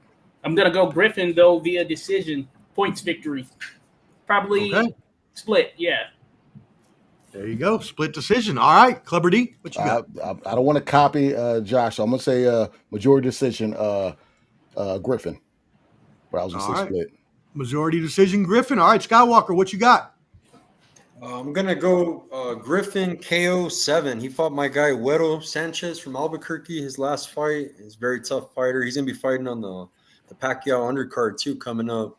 I'm going to go Griffin, though, via decision, points victory. Probably split, yeah. There you go. Split decision. All right. Clubber D, what you got? I don't want to copy Josh, so I'm going to say majority decision Griffin. But I was going to say split. Majority decision Griffin. All right. Skywalker, what you got? I'm going to go Griffin KO7. He fought my guy Huero Sanchez from Albuquerque his last fight. He's a very tough fighter. He's going to be fighting on the Pacquiao undercard too coming up.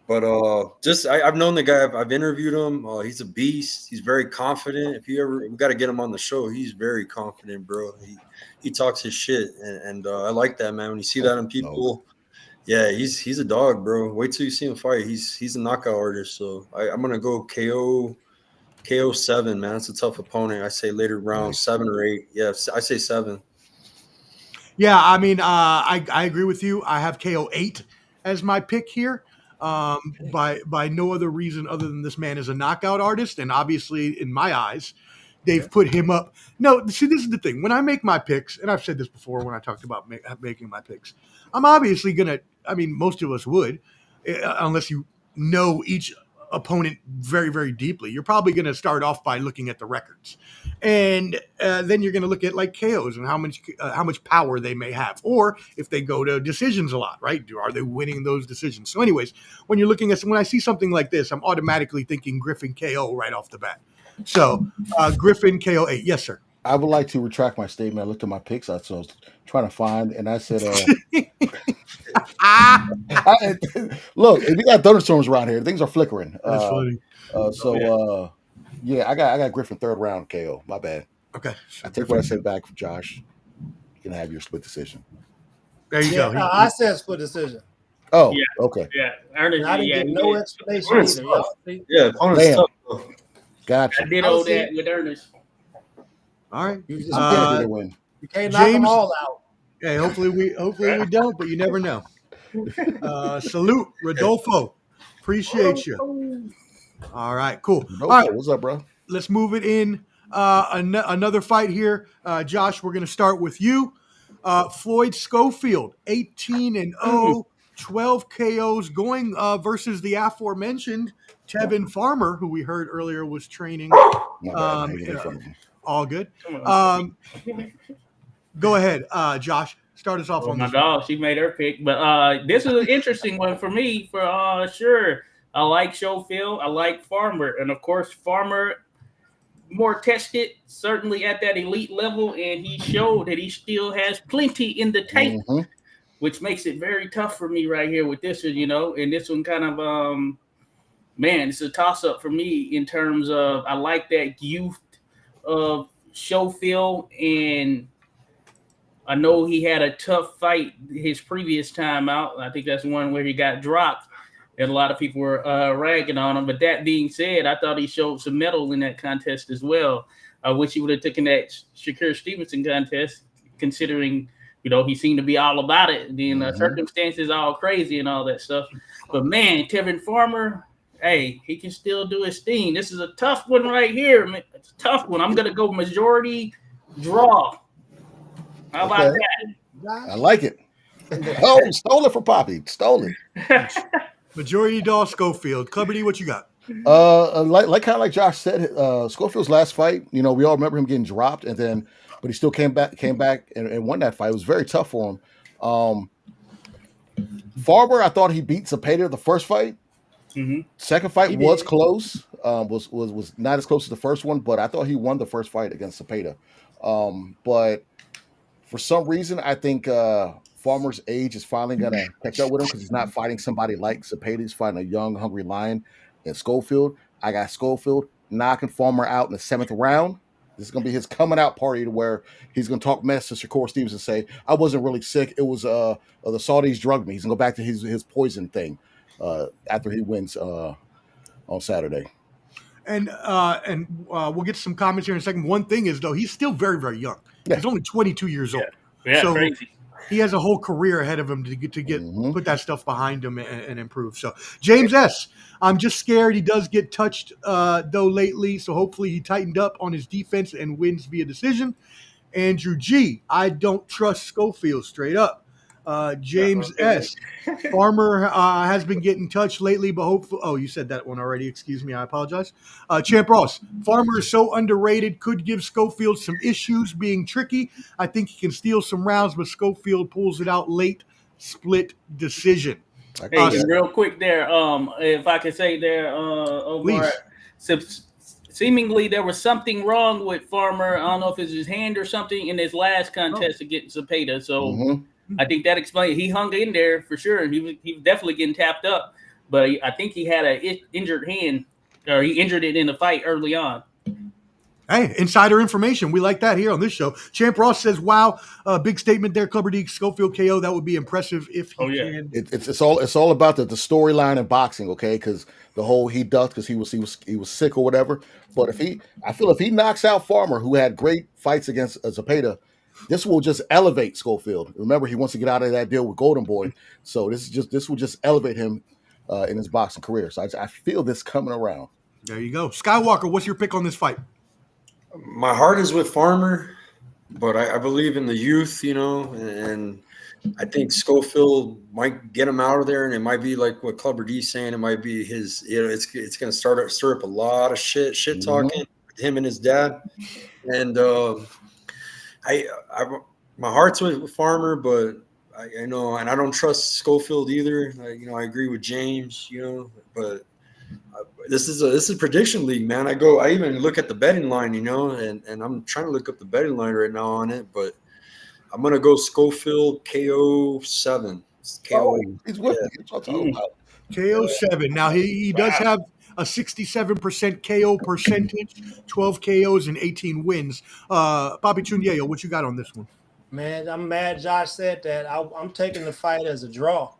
But I've known the guy. I've interviewed him. He's a beast. He's very confident. We got to get him on the show. He's very confident, bro. He talks his shit, and I like that, man. When you see that in people, yeah, he's a dog, bro. Wait till you see him fight. He's a knockout artist. So I'm gonna go KO7, man. It's a tough opponent. I say later round 7 or 8. Yeah, I say 7. Yeah, I mean, I agree with you. I have KO8 as my pick here. By no other reason other than this man is a knockout artist, and obviously in my eyes, they've put him up. No, see, this is the thing. When I make my picks, and I've said this before when I talked about making my picks, I'm obviously gonna. I mean, most of us would, unless you know each opponent very, very deeply. You're probably going to start off by looking at the records, and then you're going to look at like KOs and how much power they may have, or if they go to decisions a lot, right? Are they winning those decisions? So, anyways, when I see something like this, I'm automatically thinking Griffin KO right off the bat. So, Griffin KO 8, yes, sir. I would like to retract my statement. I looked at my picks. I was trying to find, and I said, look, if we got thunderstorms around here, things are flickering. That's funny. I got Griffin 3rd round KO. My bad. Okay. I take what I said back from Josh. You can have your split decision. There you go. I said split decision. Oh, okay. Yeah. I didn't get no explanation either. Yeah, opponent's tough. Gotcha. I did all that with Ernest. All right. You just win. You can't knock them all out. Hey, hopefully we don't, but you never know. Salute, Rodolfo. Appreciate you. All right, cool. Rodolfo, all right, what's up, bro? Let's move it in. Another fight here. Josh, we're going to start with you. Floyd Schofield, 18-0, 12 KOs, going versus the aforementioned Tevin Farmer, who we heard earlier was training. My bad. I hate to make fun of him. All good. Go ahead, Josh. Start us off on my this. dog, she made her pick, but this is an interesting one for me. For sure, I like Schofield. I like Farmer, and of course, Farmer more tested, certainly at that elite level, and he showed that he still has plenty in the tank, which makes it very tough for me right here with this one, and this one kind of, man, it's a toss-up for me in terms of I like that youth of Schofield, and I know he had a tough fight his previous time out. I think that's one where he got dropped, and a lot of people were ragging on him. But that being said, I thought he showed some mettle in that contest as well. I wish he would have taken that Shakur Stevenson contest, considering, he seemed to be all about it. Then circumstances all crazy and all that stuff. But, man, Tevin Farmer, hey, he can still do his thing. This is a tough one right here. Man. It's a tough one. I'm going to go majority draw. How about that? I like it. Oh, stole it from Papi. Stole it. Majority draw Schofield. Clubber D, what you got? Like kind of like Josh said, Schofield's last fight, we all remember him getting dropped, but he still came back and won that fight. It was very tough for him. Farmer, I thought he beat Zepeda the first fight. Second fight was close. Was not as close as the first one, but I thought he won the first fight against Zepeda. But for some reason, I think Farmer's age is finally going to catch up with him because he's not fighting somebody like Zepeda. He's fighting a young, hungry lion in Schofield. I got Schofield knocking Farmer out in the 7th round. This is going to be his coming out party to where he's going to talk mess to Shakur Stevens and say, I wasn't really sick. It was the Saudis drugged me. He's going to go back to his poison thing after he wins on Saturday. And we'll get some comments here in a second. One thing is, though, he's still very, very young. Yeah. He's only 22 years old. Yeah, so crazy. He has a whole career ahead of him to get put that stuff behind him and improve. So James S., I'm just scared he does get touched though lately. So hopefully he tightened up on his defense and wins via decision. Andrew G., I don't trust Schofield straight up. James S., Farmer has been getting touched lately, but hopefully, oh, you said that one already. Excuse me. I apologize. Champ Ross, Farmer is so underrated, could give Schofield some issues being tricky. I think he can steal some rounds, but Schofield pulls it out late, split decision. Hey, real quick there, if I could say there, Omar, seemingly there was something wrong with Farmer. I don't know if it's his hand or something in his last contest against Zepeda. So I think that explains. He hung in there for sure. He was definitely getting tapped up, but I think he had an injured hand, or he injured it in the fight early on. Hey, insider information. We like that here on this show. Champ Ross says, wow, big statement there. Clubber D, Schofield KO. That would be impressive if he can. It's all about the storyline in boxing, okay? Because the whole he ducked because he was sick or whatever. But I feel if he knocks out Farmer, who had great fights against Zepeda, this will just elevate Schofield. Remember, he wants to get out of that deal with Golden Boy. So this will just elevate him in his boxing career. So I feel this coming around. There you go. Skywalker, what's your pick on this fight? My heart is with Farmer, but I believe in the youth, and I think Schofield might get him out of there, and it might be like what Clubber D's saying. It might be his, it's going to stir up a lot of shit talking with him and his dad. And my heart's with Farmer, but I know, and I don't trust Schofield either. I agree with James, but. This is prediction league, man. I even look at the betting line, and I'm trying to look up the betting line right now on it, but I'm gonna go Schofield KO 7. KO. He's with me. KO 7. Now he does have a 67% KO percentage, 12 KOs and 18 wins. Papi Choon, Yayo, what you got on this one? Man, I'm mad Josh said that. I'm taking the fight as a draw.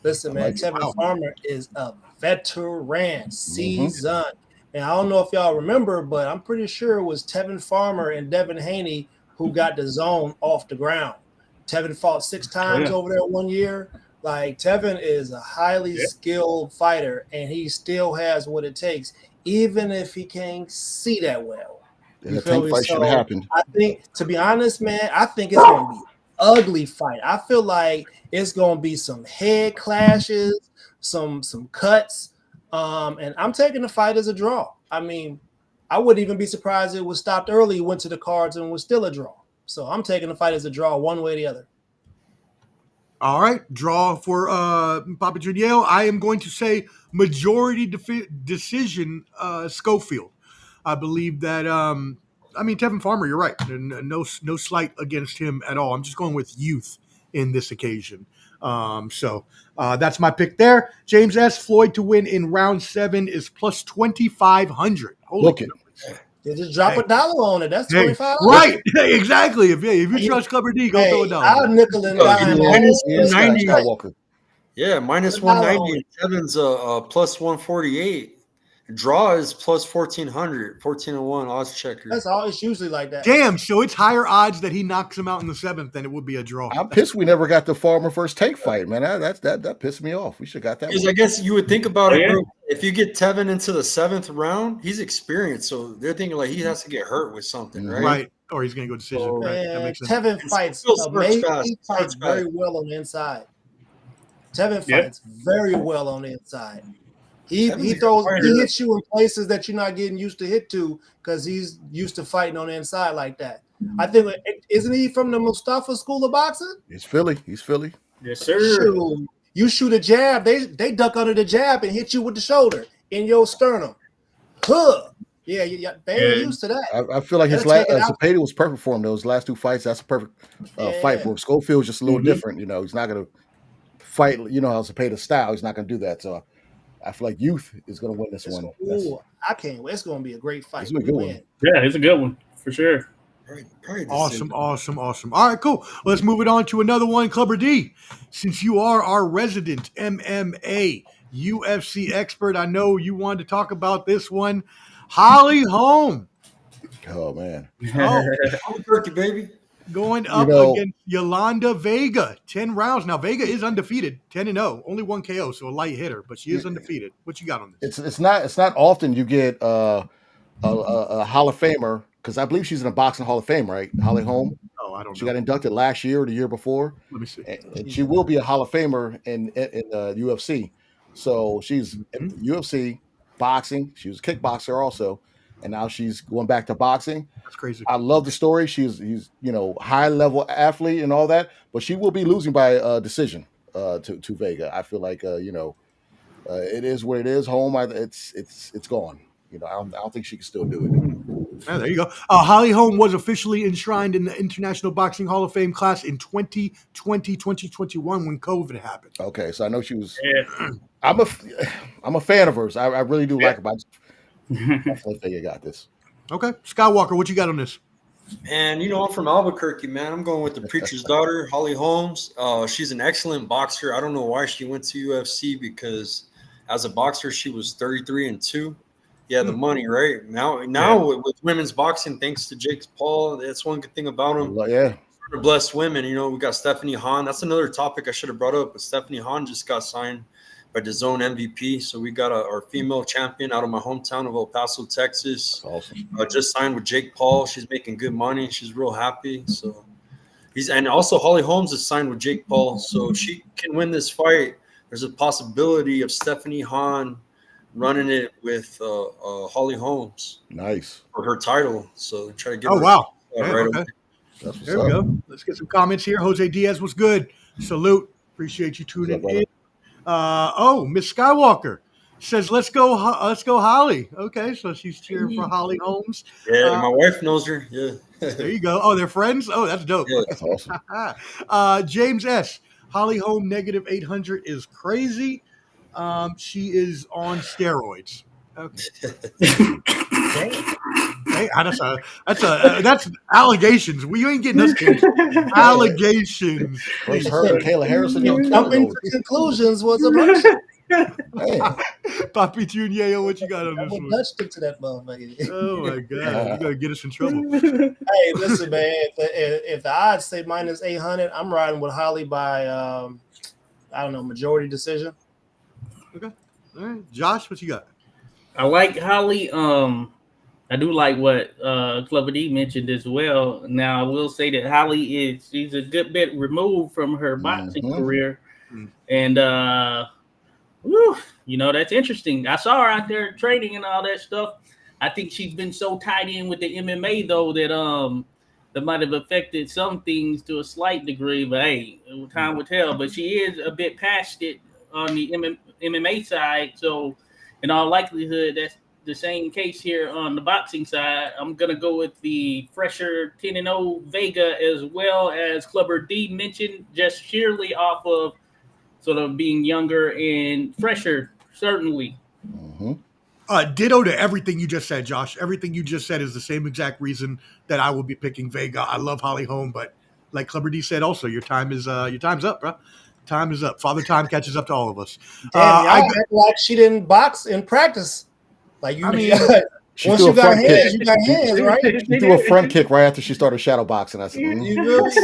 Listen, man, Tevin Farmer is a veteran, seasoned. And I don't know if y'all remember, but I'm pretty sure it was Tevin Farmer and Devin Haney who got the zone off the ground. Tevin fought 6 times over there 1 year. Like, Tevin is a highly skilled fighter, and he still has what it takes, even if he can't see that well. The tank fight should have happened. I think, to be honest, man, I think it's going to be an ugly fight. I feel like it's going to be some head clashes, some cuts, and I'm taking the fight as a draw. I mean, I wouldn't even be surprised if it was stopped early, went to the cards, and was still a draw. So I'm taking the fight as a draw one way or the other. All right, draw for Papi Choon Yayo. I am going to say majority decision Schofield. I believe that. Tevin Farmer, you're right. No slight against him at all. I'm just going with youth in this occasion. So that's my pick there. James S. Floyd to win in round 7 is plus 2,500. Look it. They just drop $1 on it. That's 25. Right. Exactly. If you trust Clubber D, go throw $1. I'll nickel and dime. Minus Yes, 190. Skywalker. Yeah, minus 190. Seven's plus 148. Draw is plus 1,400. 14-1 odds checker. That's all. It's usually like that. Damn. So it's higher odds that he knocks him out in the 7th than it would be a draw. I'm pissed we never got the Farmer versus Tank fight, man. That pissed me off. We should have got that. Because I guess you would think about it, bro. If you get Tevin into the 7th round, he's experienced, so they're thinking like he has to get hurt with something, right? Right. Or he's going to go decision. Right. That makes sense. Tevin fights amazing. He fights very well on the inside. Tevin fights very well on the inside. He hits you in places that you're not getting used to hit to because he's used to fighting on the inside like that. I think, isn't he from the Mustafa School of Boxing? He's Philly. Yes, sir. Shoot. You shoot a jab, they duck under the jab and hit you with the shoulder in your sternum. Huh. Yeah, they ain't used to that. I feel like his last Zepeda was perfect for him. Those last 2 fights, that's a perfect fight for him. Schofield's just a little different. He's not going to fight. How Zepeda's style. He's not going to do that. So I feel like youth is going to win this one. I can't wait. It's going to be a great fight. It's a good one. Yeah, it's a good one for sure. Awesome. All right, cool. Let's move it on to another one. Clubber D, since you are our resident MMA UFC expert, I know you wanted to talk about this one. Holly Holm. Oh, man. Turkey, baby. Going up against Yolanda Vega. 10 rounds. Now, Vega is undefeated, 10-0. Only 1 KO, so a light hitter, but she is undefeated. What you got on this? It's not often you get a Hall of Famer, because I believe she's in a boxing Hall of Fame, right? Holly Holm. Oh, I don't know. She got inducted last year or the year before. Let me see. And she will be a Hall of Famer in UFC. So she's in UFC, boxing. She was a kickboxer also. And now she's going back to boxing. That's crazy. I love the story. He's high level athlete and all that, but she will be losing by decision to Vega. I feel like it is what it is. Home, it's gone. I don't think she can still do it. Oh, there you go. Holly Holm was officially enshrined in the International Boxing Hall of Fame class in 2020, 2021 when COVID happened. Okay, so I know she was. Yeah. I'm a fan of hers. I really do like her. But I think Vega got this. Okay, Skywalker, what you got on this? And I'm from Albuquerque, man. I'm going with the preacher's daughter, Holly Holmes. She's an excellent boxer. I don't know why she went to UFC because as a boxer she was 33-2. Yeah, the money, right? Now with women's boxing, thanks to Jake Paul, that's one good thing about him. Yeah. Blessed women. We got Stephanie Hahn. That's another topic I should have brought up, but Stephanie Hahn just got signed by the Zone MVP. So we got our female champion out of my hometown of El Paso, Texas. Awesome. Just signed with Jake Paul. She's making good money. She's real happy. So and also Holly Holmes is signed with Jake Paul. So if she can win this fight, there's a possibility of Stephanie Hahn running it with Holly Holmes. Nice. For her title. So try to get her. Oh, wow. Okay. There we go. Let's get some comments here. Jose Diaz was good. Salute. Appreciate you tuning in. Miss Skywalker says, let's go Holly. Okay, so she's cheering for Holly Holmes. Yeah, my wife knows her. Yeah. There you go. Oh, they're friends? Oh, that's dope. Yeah, that's awesome. James S. Holly Holm negative 800 is crazy. She is on steroids. Okay. Hey, that's allegations. We ain't getting us kids. Allegations. Her and Kayla Harrison. Jumping to conclusions was a bunch. Papi Choon Yayo, what you got on this one? Let's stick to that motherfucker. Oh my God, you're gonna get us in trouble. Hey, listen, man. If the odds say minus 800, I'm riding with Holly by majority decision. Okay. All right, Josh, what you got? I like Holly. I do like what Clever D mentioned as well. Now, I will say that Holly she's a good bit removed from her boxing career. And, whew, that's interesting. I saw her out there training and all that stuff. I think she's been so tied in with the MMA, though, that might have affected some things to a slight degree. But, hey, time will tell. But she is a bit past it on the MMA side. So, in all likelihood, that's the same case here on the boxing side. I'm gonna go with the fresher 10-0 Vega, as well as Clubber D mentioned, just sheerly off of sort of being younger and fresher, certainly. Ditto to everything you just said, Josh. Everything you just said is the same exact reason that I will be picking Vega. I love Holly Holm, but like Clubber D said, also your time's up, bro. Time is up. Father Time catches up to all of us. Damn, y'all act like she didn't box in practice. Like you, I mean, once you got hands, you got hands, right? She threw a front kick right after she started shadow boxing. I said, this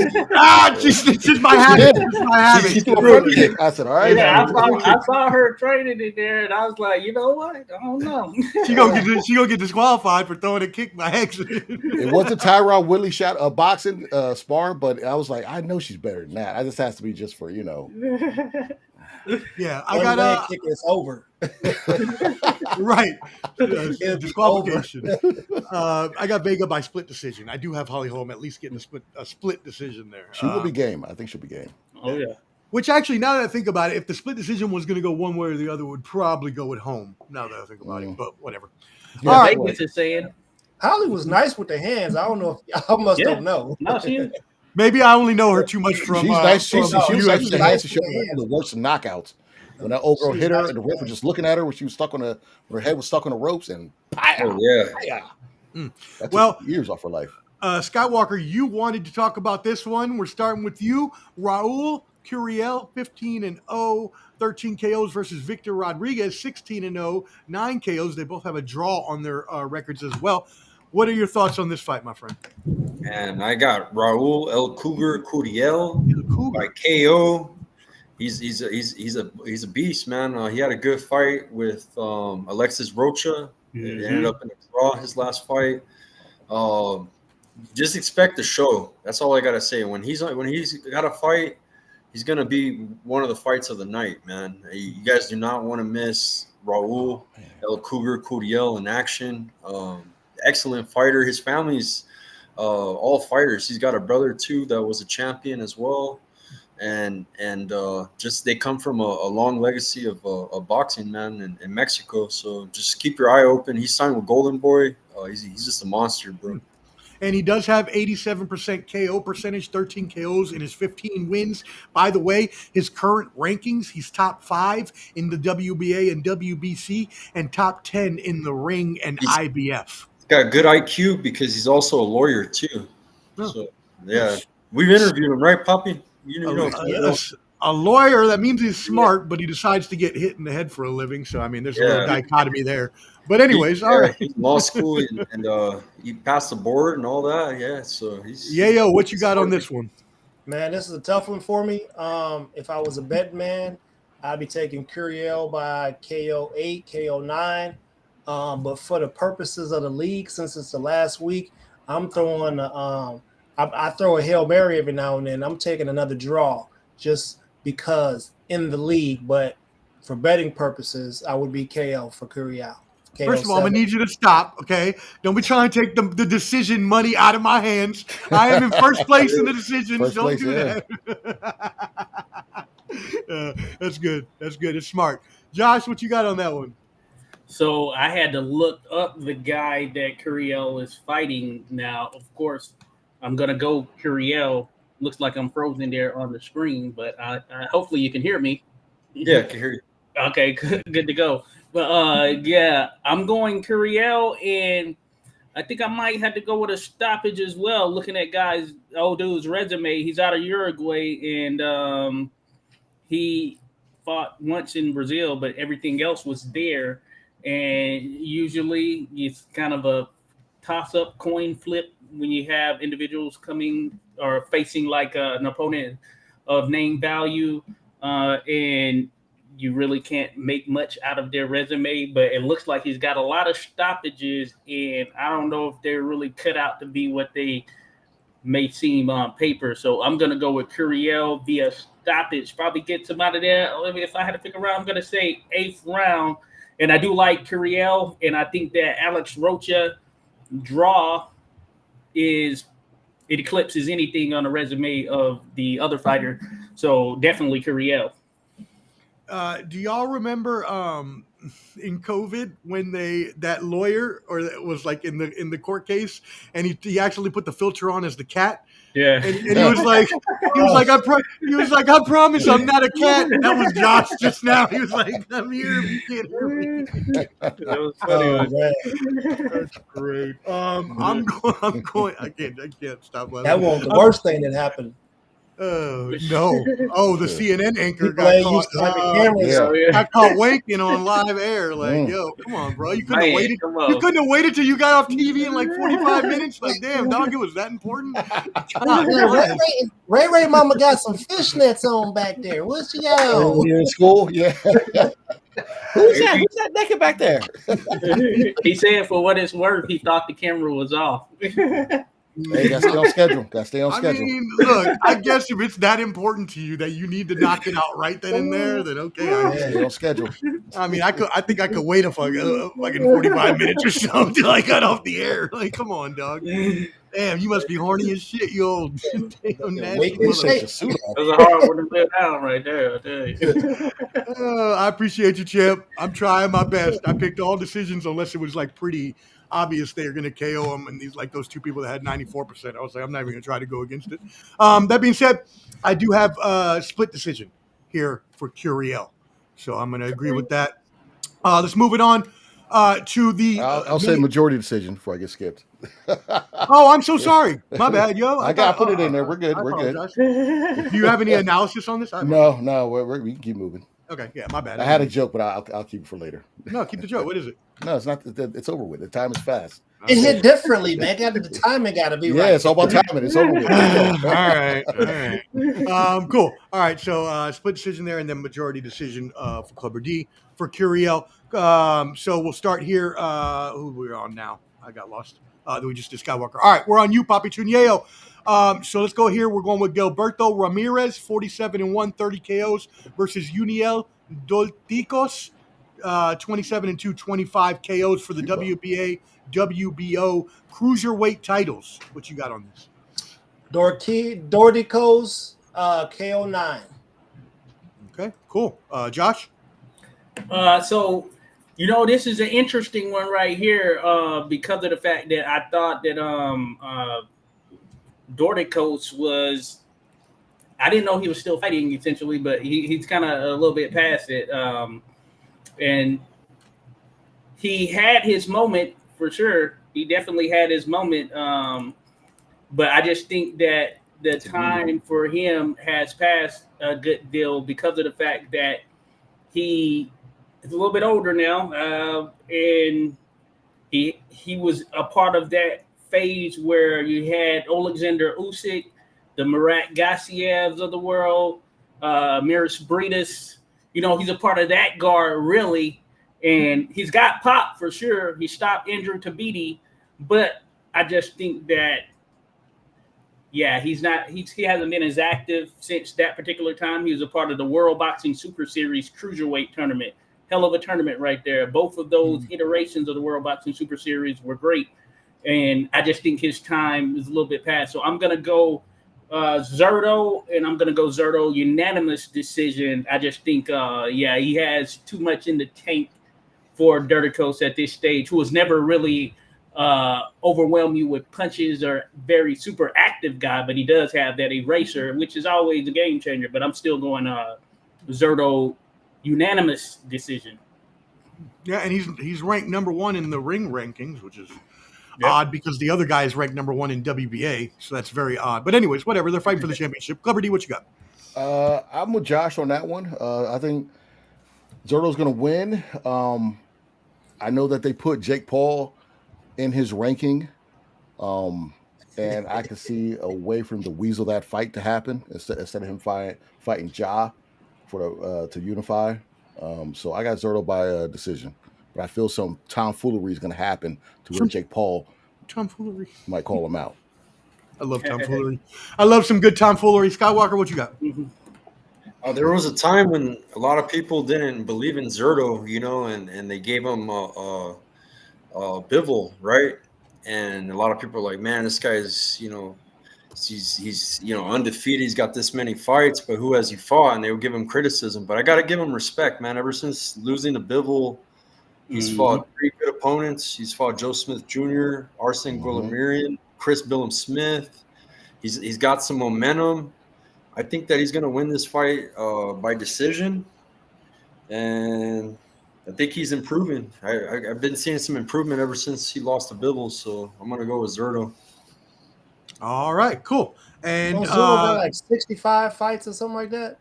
is my habit. This is my habit. She threw a front kick. I said, all right. Yeah, I saw her training in there, and I was like, you know what? I don't know. She gonna get disqualified for throwing a kick by accident. It wasn't Tyrone Woodley shot a boxing sparring, but I was like, I know she's better than that. I just has to be just for Yeah, I got kick. It's over. Right. Disqualification. I got Vega by split decision. I do have Holly Holm at least getting a split decision there. She will be game. I think she'll be game. Oh yeah. Which actually, now that I think about it, if the split decision was going to go one way or the other, would probably go at home. Now that I think about it, but whatever. Yeah, all right. Vegas is saying Holly was nice with the hands. I don't know if y'all must don't know. No, she is. Maybe I only know her too much from. She's nice. She was nice to show hands. the worst knockouts. When that old girl hit her, and the ref was just looking at her when she was stuck on her head was stuck on the ropes, and that took years off her life. Skywalker, you wanted to talk about this one. We're starting with you, Raul Curiel, 15-0, 13 KOs versus Victor Rodriguez, 16-0, 9 KOs. They both have a draw on their records as well. What are your thoughts on this fight, my friend? And I got Raul El Cougar Curiel by KO. He's a beast, man. He had a good fight with Alexis Rocha. It ended up in a draw his last fight. Just expect the show. That's all I gotta say. When he's got a fight, he's gonna be one of the fights of the night, man. You guys do not want to miss Raul El Cougar Curiel in action. Excellent fighter. His family's all fighters. He's got a brother too that was a champion as well. And just they come from a long legacy of boxing, man, in Mexico. So just keep your eye open. He's signed with Golden Boy. He's just a monster, bro. And he does have 87% KO percentage, 13 KOs in his 15 wins. By the way, his current rankings, he's top 5 in the WBA and WBC and top 10 in the ring and IBF. He's got good IQ because he's also a lawyer too. Oh. So, yeah. We've interviewed him, right, Papi? A lawyer, that means he's smart, but he decides to get hit in the head for a living. So, I mean, there's a little dichotomy there. But anyways, all right. He's law school and he passed the board and all that. Yeah, so he's... Yayo, what you got on this one? Man, this is a tough one for me. If I was a bet man, I'd be taking Curiel by KO 8, KO 9. But for the purposes of the league, since it's the last week, I'm throwing I throw a Hail Mary every now and then. I'm taking another draw just because in the league, but for betting purposes, I would be KO for Curiel. First of all, I'm going to need you to stop, okay? Don't be trying to take the decision money out of my hands. I am in first place in the decisions. Don't do that. That's good. That's good. It's smart. Josh, what you got on that one? So I had to look up the guy that Curiel is fighting now. Of course, I'm going to go Curiel. Looks like I'm frozen there on the screen, but I hopefully you can hear me. Yeah, I can hear you. Okay, good to go. But yeah, I'm going Curiel, and I think I might have to go with a stoppage as well. Looking at old dude's resume, he's out of Uruguay, and he fought once in Brazil, but everything else was there. And usually it's kind of a toss-up coin flip when you have individuals coming or facing like an opponent of name value, and you really can't make much out of their resume, but it looks like he's got a lot of stoppages, and I don't know if they're really cut out to be what they may seem on paper. So I'm going to go with Curiel via stoppage. Probably get him out of there. If I had to pick a round, I'm going to say 8th round. And I do like Curiel, and I think that Alex Rocha draw it eclipses anything on the resume of the other fighter. So definitely Curiel. Do y'all remember in COVID when that lawyer or that was like in the court case and he actually put the filter on as the cat? Yeah. And he was like, I promise I'm not a cat. That was Josh just now. He was like, I'm here if you can't hear me. That was funny. That's great. I'm going. I can't stop laughing. That wasn't the worst thing that happened. Oh no! Oh, the CNN anchor People got ain't caught. used to have the cameras. Yeah. Got caught wanking on live air. Like, yo, come on, bro! You couldn't have waited. You couldn't have waited till you got off TV in like 45 minutes. Like, damn, dog, it was that important. God, Ray mama got some fishnets on back there. What's she got? When you're in school, yeah. Who's that naked back there? He said for what it's worth, he thought the camera was off. Hey, gotta stay on schedule. I mean, look, I guess if it's that important to you that you need to knock it out right then and there, then okay. Stay on schedule. I mean, I think I could wait a fucking 45 minutes or so until I got off the air. Like, come on, dog. Damn, you must be horny as shit, you old damn nasty motherfucker. That's a hard one to lay down right there, I tell you. I appreciate you, champ. I'm trying my best. I picked all decisions unless it was like pretty obvious they were going to KO him, and those two people that had 94%. I was like, I'm not even going to try to go against it. That being said, I do have a split decision here for Curiel, so I'm going to agree with that. Let's move it on to the. I'll say majority decision before I get skipped. Oh, I'm so sorry. My bad, yo. I got to put it in there. We're good. We're good. Do you have any analysis on this? No. We can keep moving. Okay, yeah, my bad. I had a joke, but I'll keep it for later. No, keep the joke. What is it? No, it's not. It's over with. The time is fast. It hit differently, man. The timing got to be right. Yeah, it's all about timing. It's over with. All right. Cool. All right. So split decision there, and then majority decision for Clubber D for Curiel. So we'll start here. Who we're on now? I got lost. We just did Skywalker. All right, we're on you, Papi Choon, Yayo. So let's go here. We're going with Gilberto Ramirez, 47-1, 30 KOs versus Uniel Dolticos, 27-2, 25 KOs for the WBA, WBO cruiserweight titles. What you got on this? Dorticos, KO 9. Okay, cool. Josh? So, this is an interesting one right here because of the fact that I thought that Dorticos was – I didn't know he was still fighting essentially, but he's kind of a little bit past it. And he had his moment for sure. He definitely had his moment. But I just think that the time for him has passed a good deal because of the fact that he is a little bit older now. And he was a part of that phase where you had Alexander Usyk, the Murat Gassievs of the world, Miris Briedis. He's a part of that guard, really. And he's got pop for sure. He stopped Andrew Tabiti. But I just think that, he hasn't been as active since that particular time. He was a part of the World Boxing Super Series Cruiserweight tournament. Hell of a tournament right there. Both of those iterations of the World Boxing Super Series were great. And I just think his time is a little bit past. So I'm going to go Zurdo, and I'm going to go Zurdo unanimous decision. I just think, he has too much in the tank for Dorticos at this stage, who has never really overwhelm you with punches or very super active guy, but he does have that eraser, which is always a game changer. But I'm still going Zurdo unanimous decision. Yeah, and he's ranked number one in the ring rankings, which is odd because the other guy is ranked number one in WBA, so that's very odd. But anyways, whatever. They're fighting for the championship. Clubber D, what you got? I'm with Josh on that one. I think Zurdo's going to win. I know that they put Jake Paul in his ranking, and I can see a way for him to weasel that fight to happen instead of him fighting Ja to unify. So I got Zerto by decision. But I feel some tomfoolery is going to happen to where Jake Paul Tomfoolery. might call him out. I love tomfoolery. I love some good tomfoolery. Skywalker, what you got? There was a time when a lot of people didn't believe in Zerto, and they gave him Bivol, right? And a lot of people are like, man, this guy's, he's undefeated. He's got this many fights, but who has he fought? And they would give him criticism. But I got to give him respect, man. Ever since losing to Bivol, he's fought 3 good opponents. He's fought Joe Smith Jr., Arsene Goulamirian, Chris Billum Smith. He's got some momentum. I think that he's going to win this fight by decision, and I think he's improving. I've been seeing some improvement ever since he lost to Bivol, so I'm going to go with Zerto. All right, cool. And Zerto got like 65 fights or something like that.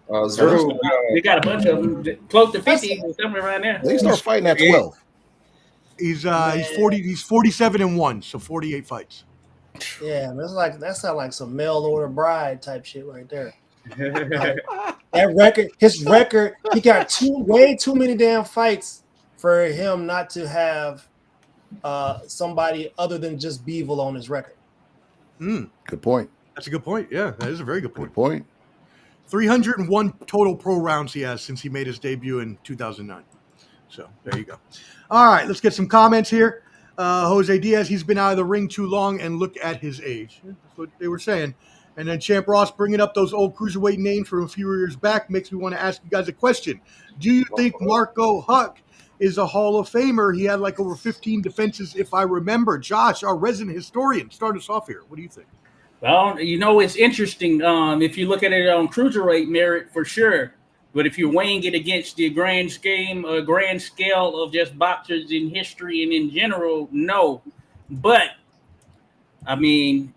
Zerto, they got a bunch of them, close to 50, somewhere around there. They start fighting at 12. He's 47-1, so 48 fights. Yeah, that sounds like some mail order bride type shit right there. That record, his record, he got way too many damn fights for him not to have somebody other than just Bivol on his record. Good point. That's a good point. Yeah, that is a very good point. Good point. 301 total pro rounds he has since he made his debut in 2009. So there you go. All right, let's get some comments here. Jose Diaz, he's been out of the ring too long, and look at his age. That's what they were saying. And then Champ Ross bringing up those old cruiserweight names from a few years back makes me want to ask you guys a question. Do you think Marco Huck is a Hall of Famer? He had like over 15 defenses, if I remember. Josh, our resident historian, start us off here. What do you think? Well, it's interesting. If you look at it on cruiserweight merit, for sure. But if you're weighing it against the grand scale of just boxers in history and in general, no. But I mean,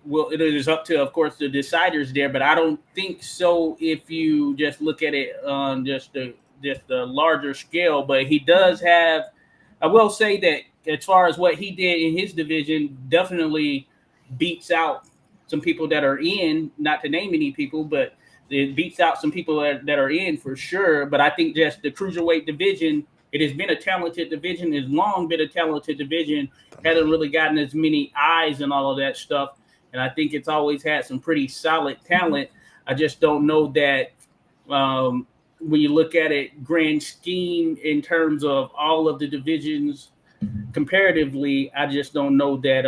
well, it is up to, of course, the deciders there. But I don't think so. If you just look at it on just the larger scale, but he does have. I will say that as far as what he did in his division, definitely beats out some people that are in. Not to name any people, but it beats out some people that are in for sure. But I think just the cruiserweight division, it has been a talented division. It's long been a talented division. Hasn't really gotten as many eyes and all of that stuff. And I think it's always had some pretty solid talent. I just don't know that when you look at it grand scheme in terms of all of the divisions comparatively, I just don't know that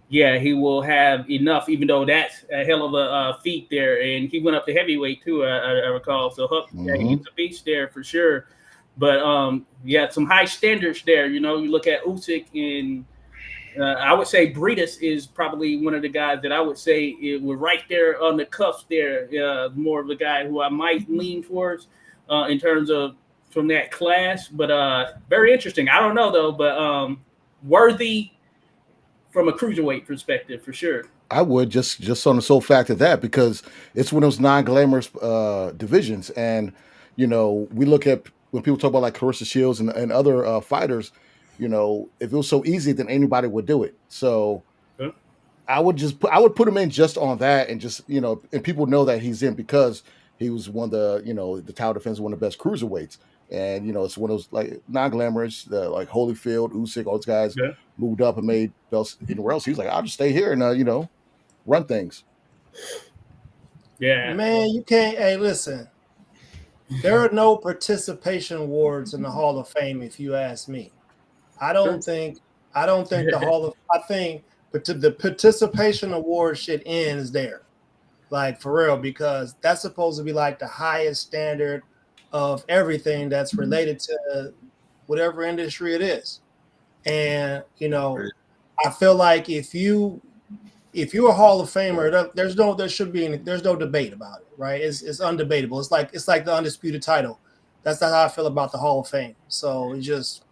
he will have enough, even though that's a hell of a feat there. And he went up to heavyweight too, I recall. So he's a beast there for sure. But some high standards there. You look at Usyk, and I would say Briedis is probably one of the guys that I would say it was right there on the cuffs there. More of the guy who I might lean towards in terms of from that class. But very interesting. I don't know though, but worthy from a cruiserweight perspective for sure. I would just on the sole fact of that, because it's one of those non-glamorous divisions. And, we look at when people talk about like Clarissa Shields and other fighters, if it was so easy, then anybody would do it. So I would put him in just on that, and just, and people know that he's in because he was one of the, the title defense, one of the best cruiserweights. And, it's one of those like non-glamorous, like Holyfield, Usyk, all those guys moved up and made belts anywhere else. He was like, I'll just stay here and, run things. Yeah. Man, you can't. Hey, listen, there are no participation awards in the Hall of Fame, if you ask me. I don't think the Hall of, I think the participation award shit ends there. Like, for real, because that's supposed to be like the highest standard of everything that's related to whatever industry it is. And, I feel like if you're a Hall of Famer, there's no debate about it, right? It's undebatable. It's like the undisputed title. That's not how I feel about the Hall of Fame. So it just,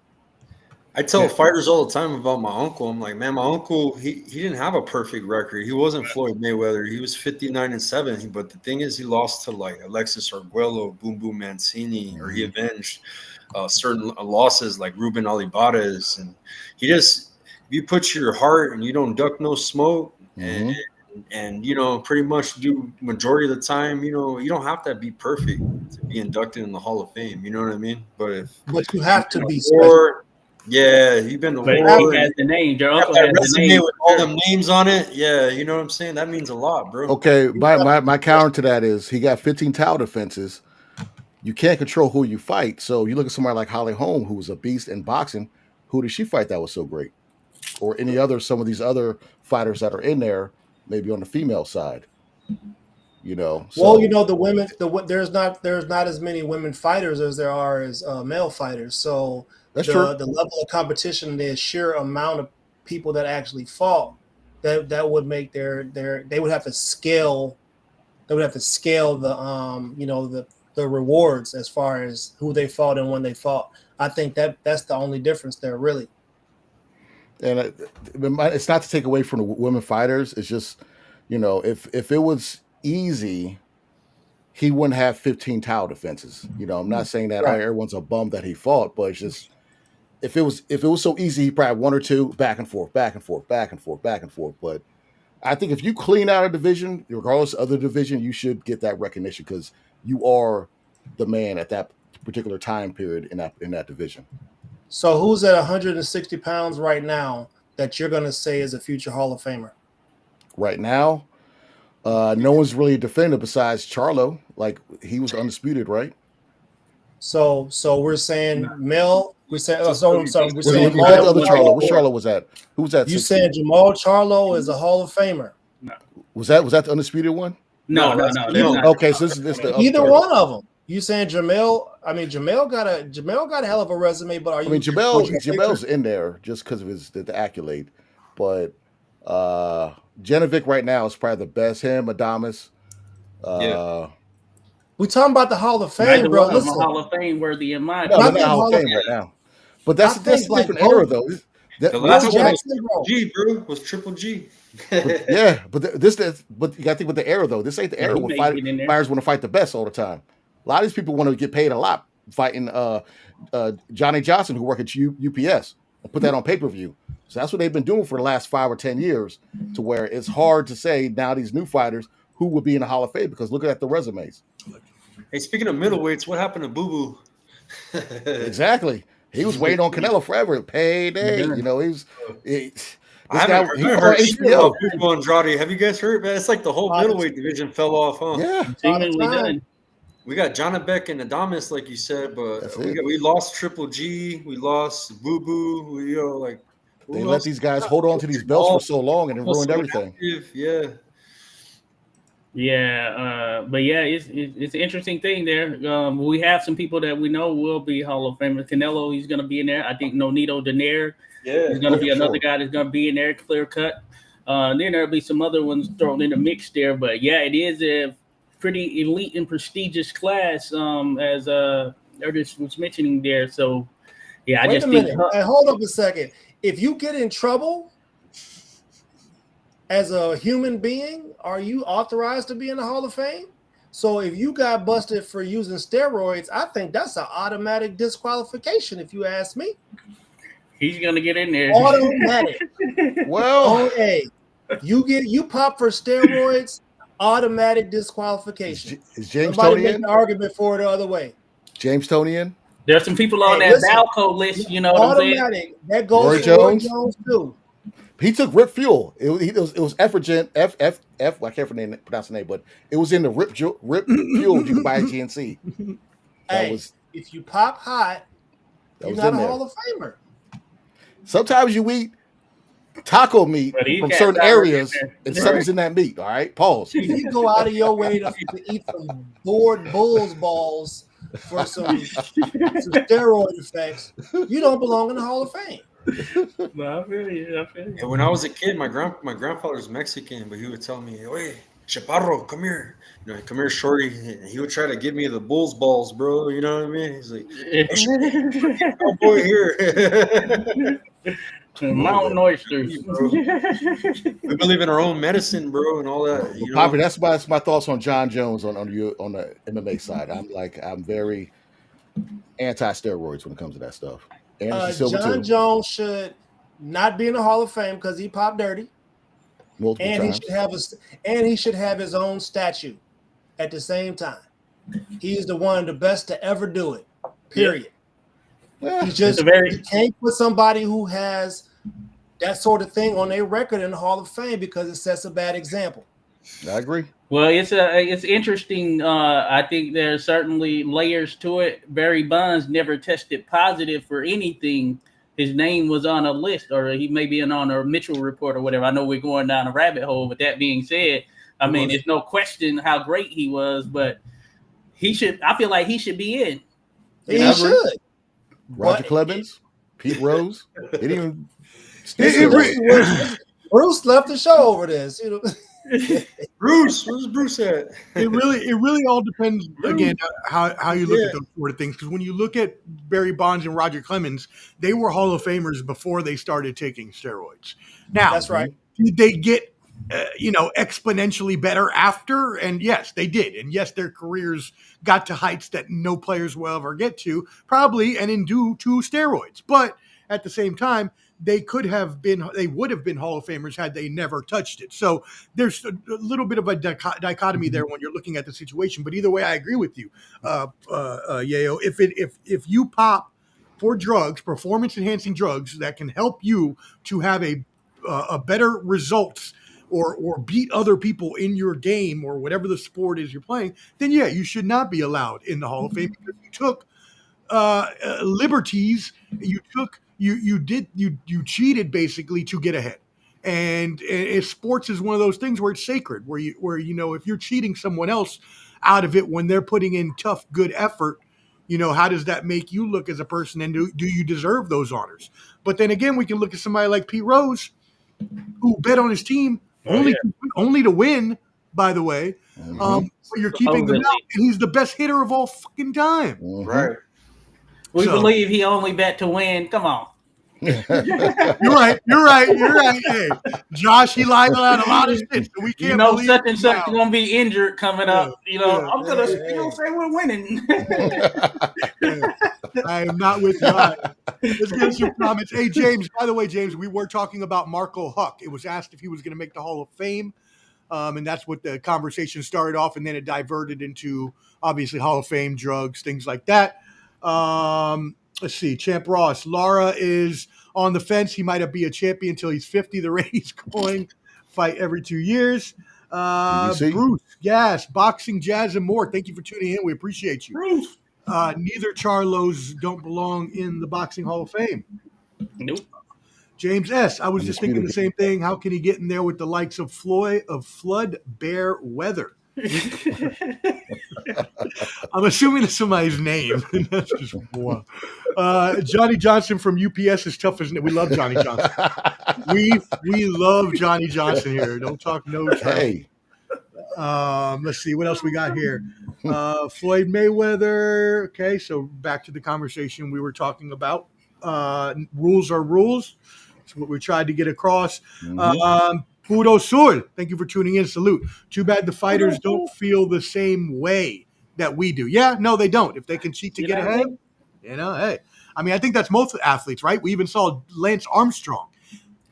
I tell fighters all the time about my uncle. I'm like, man, my uncle, he didn't have a perfect record. He wasn't Floyd Mayweather. He was 59-7. But the thing is, he lost to like Alexis Arguello, Boom Boom Mancini, or he avenged certain losses like Ruben Olivares. And he just, if you put your heart and you don't duck no smoke, and and pretty much do majority of the time. You don't have to be perfect to be inducted in the Hall of Fame. You know what I mean? But if But you have to be special. war, yeah, you've been to But war. he has the name. Your Got uncle that has the resume name. with all them names on it. Yeah, you know what I'm saying? That means a lot, bro. Okay, my counter to that is he got 15 title defenses. You can't control who you fight. So you look at somebody like Holly Holm, who was a beast in boxing. Who did she fight that was so great? Or some of these other fighters that are in there, maybe on the female side. So, Well, the women, there's not as many women fighters as there are as male fighters. So that's true. The level of competition, the sheer amount of people that actually fought, that would make they would have to scale. They would have to scale the rewards as far as who they fought and when they fought. I think that's the only difference there, really. And it's not to take away from the women fighters. It's just, if it was easy, he wouldn't have 15 title defenses. I'm not saying that everyone's a bum that he fought, but it's just if it was so easy, he probably have one or two back and forth, back and forth, back and forth, back and forth. But I think if you clean out a division, regardless of the division, you should get that recognition because you are the man at that particular time period in that division. So who's at 160 pounds right now that you're going to say is a future Hall of Famer? Right now, no one's really defended besides Charlo. Like he was undisputed, right? So we're saying Mel. We're saying. I'm sorry. We're saying Who's the other Charlo? Which Charlo was that? Who was that? You saying Jamal Charlo is a Hall of Famer? No. Was that the undisputed one? No. Okay, so this the either one of them. You saying Jamel? I mean, Jamel got a hell of a resume, but Jamel's in there just because of the accolade, but Genovic right now is probably the best. Him, Adamas. We talking about the Hall of Fame, bro. Listen, Hall of Fame worthy in my opinion. No, not Hall of Fame right now. But that's a different era, though. The last one was G, bro. Was Triple G. But you got to think with the era, though. This ain't the era where fighters want to fight the best all the time. A lot of these people want to get paid a lot fighting Johnny Johnson, who work at UPS, and put that on pay-per-view. So that's what they've been doing for the last 5 or 10 years, to where it's hard to say now these new fighters who would be in the Hall of Fame because look at the resumes. Hey, speaking of middleweights, what happened to Boo Boo? Exactly. He was waiting on Canelo forever. Payday. Yeah. He was. I haven't heard HBO. Andrade. Have you guys heard, man? It's like the whole middleweight division fell off, huh? Yeah. We got Jonabek and Adamas, like you said, but we lost Triple G. We lost Boo Boo. They let these guys hold on to these belts for so long, and it ruined everything. Yeah. Yeah, but yeah, it's an interesting thing there. We have some people that we know will be Hall of Famers. Canelo, he's going to be in there. I think Nonito Donaire is going to be another guy that's going to be in there, clear cut. Then there'll be some other ones thrown in the mix there. But yeah, it is a pretty elite and prestigious class, as Ernest was mentioning there. So yeah, Wait a minute. Hey, hold up a second. If you get in trouble as a human being, are you authorized to be in the Hall of Fame? So if you got busted for using steroids, I think that's an automatic disqualification, if you ask me. He's gonna get in there. Automatic. Well, you pop for steroids, automatic disqualification. Is James Somebody Tony make in? an argument for it the other way. James Tony in? There's some people on that Balco list, you know what I'm saying? Automatic. That goes for Roy Jones too. He took Rip Fuel. It was Effergen, F. I can't pronounce the name, but it was in the Rip Fuel you could buy at GNC. If you pop hot, you're not a Hall of Famer. Sometimes you eat taco meat from certain areas, and something's in that meat. All right, pause. If you go out of your way to eat some bored bull's balls for some steroid effects, you don't belong in the Hall of Fame. No, I feel you. Yeah, when I was a kid, my grandfather was Mexican, but he would tell me, "Hey, Chaparro, come here. Come here, shorty." He would try to give me the bull's balls, bro. You know what I mean? He's like, "Hey, oh boy, here." Mountain oysters. We believe in our own medicine, bro, and all that. Papi, that's my thoughts on John Jones on the MMA side. I'm very anti-steroids when it comes to that stuff. John Jones should not be in the Hall of Fame because he popped dirty. multiple and times. he should have his own statue at the same time. He is the one of the best to ever do it. Period. Yeah. He's just you can't put somebody who has that sort of thing on their record in the Hall of Fame because it sets a bad example. I agree. Well, it's interesting. I think there's certainly layers to it. Barry Bonds never tested positive for anything. His name was on a list, or he may be on a Mitchell report or whatever. I know we're going down a rabbit hole. But that being said, I mean, there's no question how great he was, but he should. I feel like he should be in. He should. Roger Clemens, Pete Rose. They didn't even. Bruce left the show over this. You know. Bruce, where's Bruce at? It really all depends again how you look at those sort of things. Because when you look at Barry Bonds and Roger Clemens, they were Hall of Famers before they started taking steroids. Now, that's right. Did they get exponentially better after? And yes, they did. And yes, their careers got to heights that no players will ever get to, probably, and due to steroids. But at the same time, they would have been Hall of Famers had they never touched it. So there's a little bit of a dichotomy there when you're looking at the situation. But either way, I agree with you, Yayo. If you pop for drugs, performance enhancing drugs that can help you to have a better results or beat other people in your game or whatever the sport is you're playing, then yeah, you should not be allowed in the Hall of Fame because you took liberties. You cheated basically to get ahead. And sports is one of those things where it's sacred, where if you're cheating someone else out of it when they're putting in tough, good effort, how does that make you look as a person, and do you deserve those honors? But then again, we can look at somebody like Pete Rose, who bet on his team only to win, by the way. But you're keeping them out, and he's the best hitter of all fucking time. Right. We believe he only bet to win. Come on. You're right. Hey, Josh, he lied about a lot of shit, so we can't believe such and such is gonna be injured coming up. I'm gonna say we're winning. I am not with you. All right. Let's get some comments. Hey, James, by the way, James, we were talking about Marco Huck. It was asked if he was going to make the Hall of Fame, and that's what the conversation started off, and then it diverted into, obviously, Hall of Fame, drugs, things like that. Let's see. Champ Ross. Lara is on the fence. He might be a champion until he's 50. The rate he's going. Fight every 2 years. Bruce. Yes. Boxing, jazz, and more. Thank you for tuning in. We appreciate you. Bruce. Neither Charlos don't belong in the Boxing Hall of Fame. Nope. James S. I was just thinking the same thing. How can he get in there with the likes of Flood, Bear, Weather? I'm assuming it's somebody's name. That's just wow. Johnny Johnson from UPS is tough, isn't it? We love Johnny Johnson. We love Johnny Johnson here. Don't talk no trash. Hey. Let's see what else we got here. Floyd Mayweather. Okay, so back to the conversation we were talking about. Rules are rules. That's what we tried to get across. Puro Sur, thank you for tuning in. Salute. Too bad the fighters don't feel the same way that we do. Yeah, no, they don't. If they can cheat to get ahead, hey. I mean, I think that's most athletes, right? We even saw Lance Armstrong.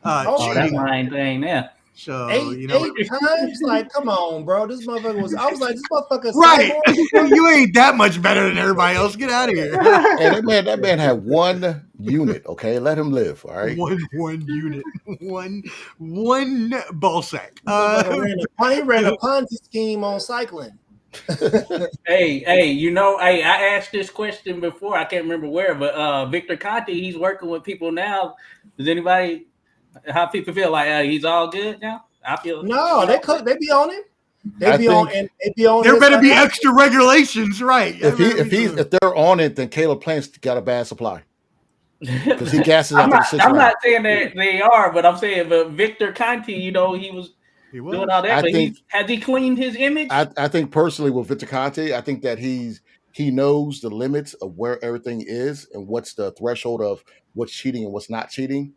That's my thing, yeah. So eight times, like, come on, bro. This motherfucker was. I was like, this motherfucker. Right, you ain't that much better than everybody else. Get out of here. And that man had one unit. Okay, let him live. All right, one unit, one ball sack. He ran a Ponzi scheme on cycling. Hey, I asked this question before. I can't remember where, but Victor Conte, he's working with people now. Does anybody? How people feel like he's all good now? I feel no. They be on him. They be on. There better be extra regulations, right? If they're on it, then Caleb Plant's got a bad supply because he gasses out the 6th round. I'm not saying that they are, but I'm saying, but Victor Conte, he was doing all that. Has he cleaned his image? I think personally with Victor Conte, I think that he knows the limits of where everything is and what's the threshold of what's cheating and what's not cheating.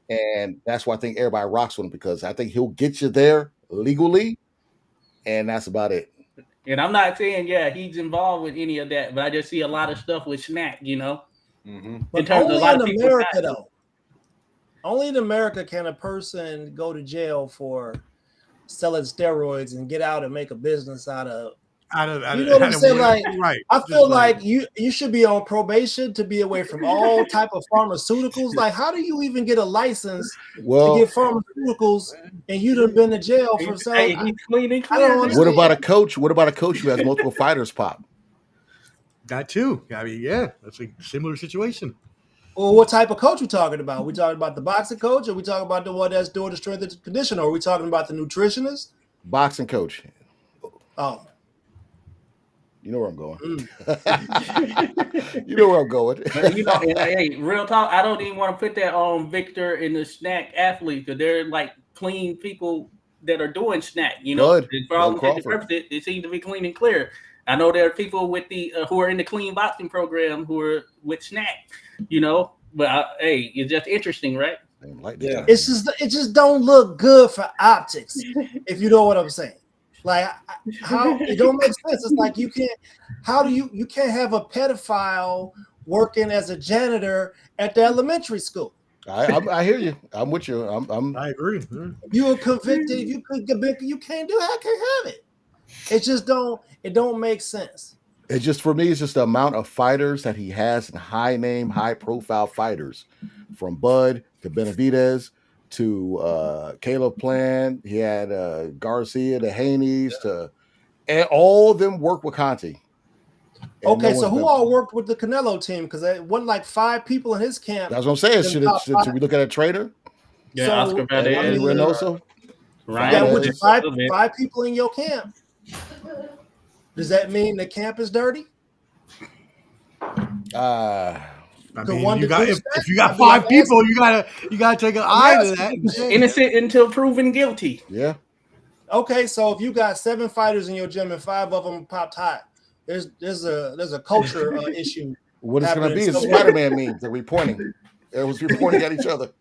And that's why I think everybody rocks with him, because I think he'll get you there legally, and that's about it. And I'm not saying, he's involved with any of that, but I just see a lot of stuff with Snack, But in terms of a lot of people, though. Only in America can a person go to jail for selling steroids and get out and make a business out of. Out You know what I'm saying? Like, right. I feel like you should be on probation to be away from all type of pharmaceuticals. Like, how do you even get a license to get pharmaceuticals and you done been to jail for selling? He's clean and I clear. don't What understand. about a coach? What about a coach who has multiple fighters pop? That too. I mean, yeah, that's a similar situation. Well, what type of coach we talking about? We talking about the boxing coach, or we talking about the one that's doing the strength and conditioning, or are we talking about the nutritionist? Boxing coach. Oh, you know where I'm going. You know where I'm going. But, you know, hey, real talk. I don't even want to put that on Victor and the snack athlete because they're like clean people that are doing snack. You know, Good. for all Crawford. intents and purposes, it seems to be clean and clear. I know there are people with the who are in the clean boxing program who are with snack. You know, but hey, it's just interesting, right? Yeah. it just don't look good for optics, if you know what I'm saying. Like, how it don't make sense. It's like you can't. How do you can't have a pedophile working as a janitor at the elementary school? I hear you. I'm with you. I agree. You are convicted. You could you can't do. I can't have it. It just don't. It don't make sense. It's just for me. It's just the amount of fighters that he has, and high name, high profile fighters, from Bud to Benavidez to Caleb Plant. He had Garcia to Haney's and all of them work with Conti. Okay, so who all worked with the Canelo team? Because it wasn't like 5 people in his camp. That's what I'm saying. Should we look at a trader? Yeah, So, Oscar Valdez, Andy Reynoso. Yeah, with 5 people in your camp. Does that mean the camp is dirty? I mean, if you got 5 people, you gotta take an eye to that. Innocent until proven guilty. Yeah. Okay, so if you got 7 fighters in your gym and 5 of them popped hot, there's a culture issue. What it's going to be is Spider-Man memes that we're pointing. It was reporting at each other.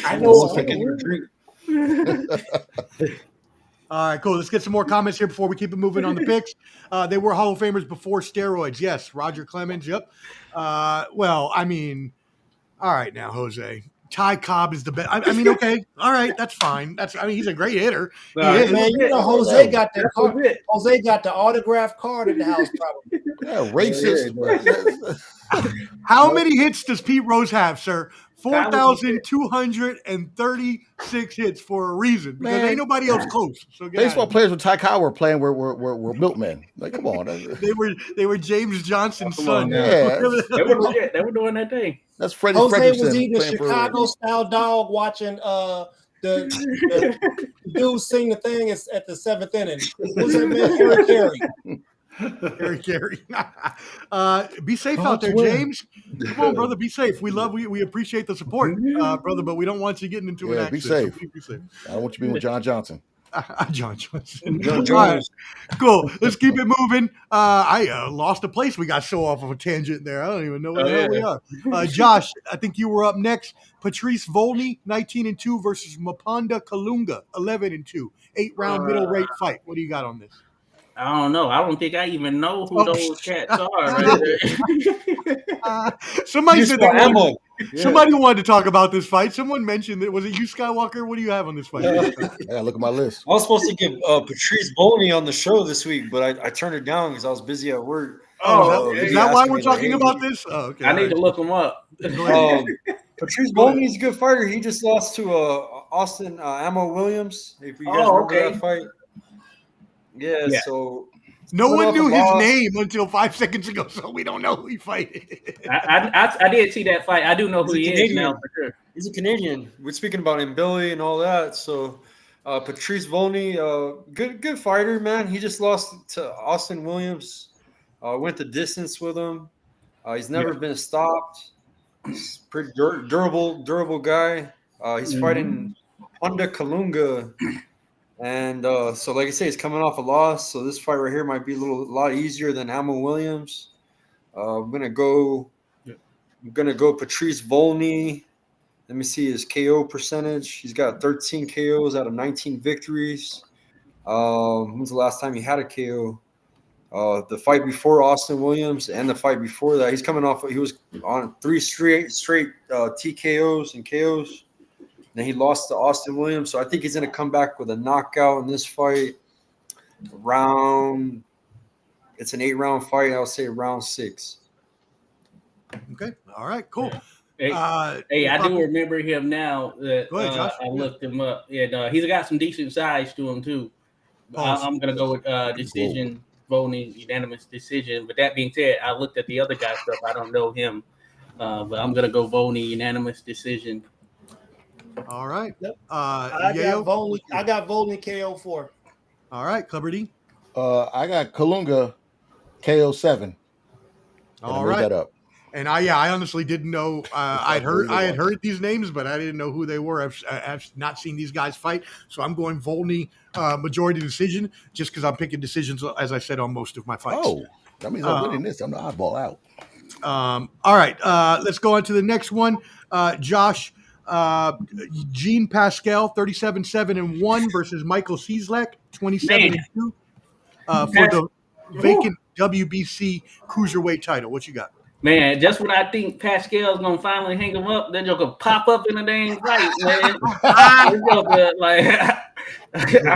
I know. All right, cool. Let's get some more comments here before we keep it moving on the picks. They were Hall of Famers before steroids. Yes, Roger Clemens. Yep. Well, I mean, all right now, Jose. Ty Cobb is the best. I mean, okay, all right, that's fine. He's a great hitter. Man, you know, Jose got that card. Jose got the autographed card in the house, probably. Yeah, racist. How many hits does Pete Rose have, sir? 4,236 hits for a reason, because ain't nobody else close. So baseball players with Ty Cobb were playing were milkmen. Like, come on. They were James Johnson's son. Yeah. They were doing that thing. That's Freddie Jose Fredrickson was eating a playing for Chicago-style dog watching the dude sing the thing at the 7th inning. What's that man? Harry Carey. Be safe out there, James. Come on, brother. Be safe. We appreciate the support, brother, but we don't want you getting into an accident. Be safe. So be safe. I don't want you being with John Johnson. John Johnson. Right. Cool. Let's keep it moving. I lost a place. We got so off of a tangent there. I don't even know where the hell we are. Josh, I think you were up next. Patrice Volney, 19-2 versus Mapanda Kalunga, 11-2. 8-round middle rate fight. What do you got on this? I don't know. I don't think I even know who those cats are. Right there. Somebody said that. Somebody wanted to talk about this fight. Someone mentioned that. Was it you, Skywalker? What do you have on this fight? Yeah, look at my list. I was supposed to give Patrice Volney on the show this week, but I turned it down because I was busy at work. Is that why we're talking about this? Oh, okay. I need to look him up. Patrice Volney is a good fighter. He just lost to Austin Ammo Williams. If you guys remember that fight. Yeah, so no one knew his name until 5 seconds ago, so we don't know who he fighted. I did see that fight. I do know who he is now for sure. He's a Canadian. We're speaking about him, Billy, and all that. So Patrice Volney, good fighter, man. He just lost to Austin Williams. Went the distance with him. He's never been stopped. He's pretty durable guy. He's fighting Honda Kalunga. And so, like I say, he's coming off a loss. So this fight right here might be a lot easier than Ammo Williams. I'm gonna go Patrice Volney. Let me see his KO percentage. He's got 13 KOs out of 19 victories. When's the last time he had a KO? The fight before Austin Williams and the fight before that, he was on 3 straight TKOs and KOs. Then he lost to Austin Williams. So I think he's going to come back with a knockout in this fight. It's an 8-round fight. I'll say round 6. Okay. All right. Cool. Hey, I do remember him now. That Go ahead, Josh. I looked him up. Yeah, he's got some decent size to him too. I'm gonna go with decision, voting unanimous decision. But that being said, I looked at the other guy's stuff. I don't know him, but I'm gonna go voting unanimous decision. All right. Yep. I got voting KO4. All right, Clubber D. I got Kalunga KO7. All right. That up. And I honestly didn't know. I had heard these names, but I didn't know who they were. I've not seen these guys fight, so I'm going Volney majority decision, just because I'm picking decisions, as I said, on most of my fights. Oh, that means I'm winning this. I'm the oddball out. All right, let's go on to the next one. Josh, Jean Pascal, 37-7-1 versus Michael Cieslak, 27-2 for the vacant WBC cruiserweight title. What you got? Man, just when I think Pascal's gonna finally hang him up, that joker pop up in the dang fight, man. I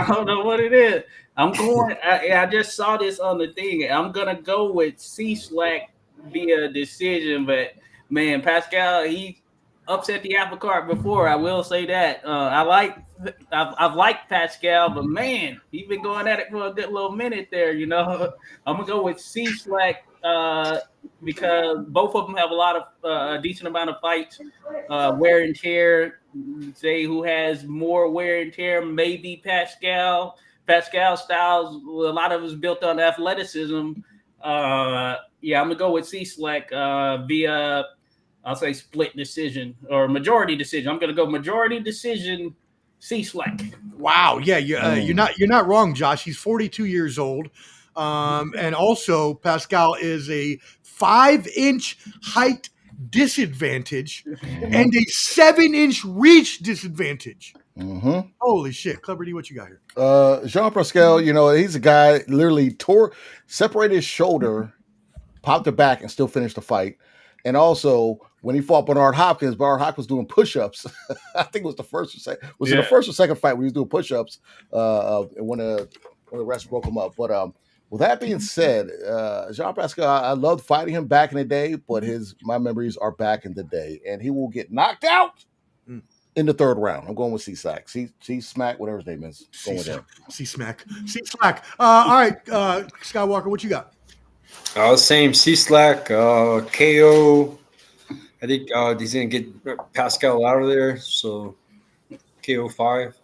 don't know what it is. I just saw this on the thing. I'm gonna go with Cieslak via decision, but man, Pascal, he upset the apple cart before. I will say that. I've liked Pascal, but man, he's been going at it for a good little minute there. You know, I'm gonna go with Cieslak because both of them have a lot of a decent amount of fights, wear and tear. Say who has more wear and tear? Maybe Pascal. Pascal's styles, a lot of it is built on athleticism. I'm gonna go with Cieslak via, I'll say, split decision or majority decision. I'm gonna go majority decision. Cieslak. Wow, yeah, you're not wrong, Josh. He's 42 years old, and also Pascal is a 5-inch height disadvantage and a 7-inch reach disadvantage. Mm-hmm. Holy shit, Clubber D, what you got here? Jean Pascal, he's a guy literally separated his shoulder, popped it back, and still finished the fight. And also, when he fought Bernard Hopkins was doing push-ups. I think it was the first or second. Was it the first or second fight when he was doing push-ups? When the refs broke him up. But with that being said, Jean Pascal, I loved fighting him back in the day, but my memories are back in the day, and he will get knocked out in the third round. I'm going with C-Slack. C-Smack, whatever his name is. Going with him. C-Smack. C-Slack. All right, Skywalker, what you got? Same Cieslak, KO. I think he's going to get Pascal out of there, so KO 5.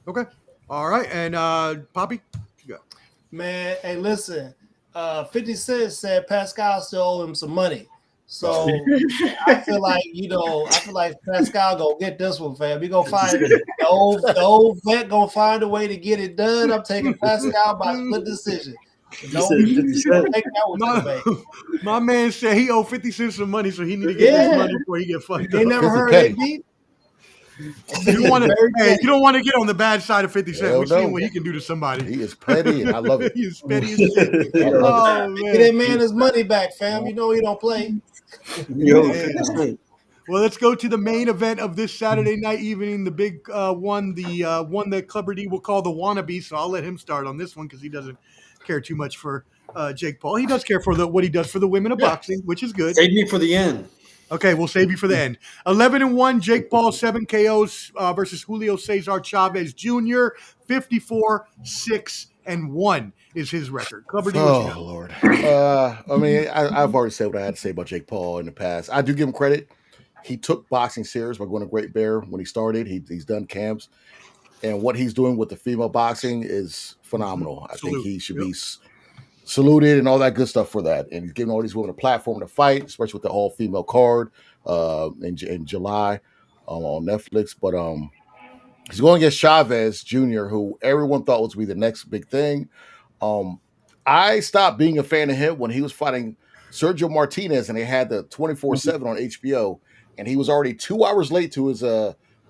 Okay. All right, and Papi, what you got? Man, hey, listen. 50 Cent said Pascal still owe him some money. So I feel like Pascal gonna get this one, fam. He gonna find the old vet gonna find a way to get it done. I'm taking Pascal by split decision. My man said he owed 50 Cent some money, so he need to get this money before he get fucked up. They never heard it beat. You don't want to get on the bad side of 50 Cent. We've seen what he can do to somebody. He is petty, and I love it. He is petty as shit. Oh, man. Get that man his money back, fam. You know he don't play. Well, let's go to the main event of this Saturday night evening, the big one, the one that Clubber D will call the wannabe. So I'll let him start on this one because he doesn't care too much for Jake Paul. He does care for what he does for the women of boxing, which is good. Save me for the end. Okay, we'll save you for the end. 11-1, Jake Paul, 7 KOs versus Julio Cesar Chavez Jr. 54-6-1 is his record. Clubber D, Lord. I've already said what I had to say about Jake Paul in the past. I do give him credit. He took boxing serious by going to Great Bear when he started. He's done camps. And what he's doing with the female boxing is phenomenal. I think he should be saluted and all that good stuff for that. And he's giving all these women a platform to fight, especially with the all-female card in July on Netflix. But he's going against Chavez Jr., who everyone thought was going to be the next big thing. I stopped being a fan of him when he was fighting Sergio Martinez and they had the 24/7 on HBO. And he was already 2 hours late to his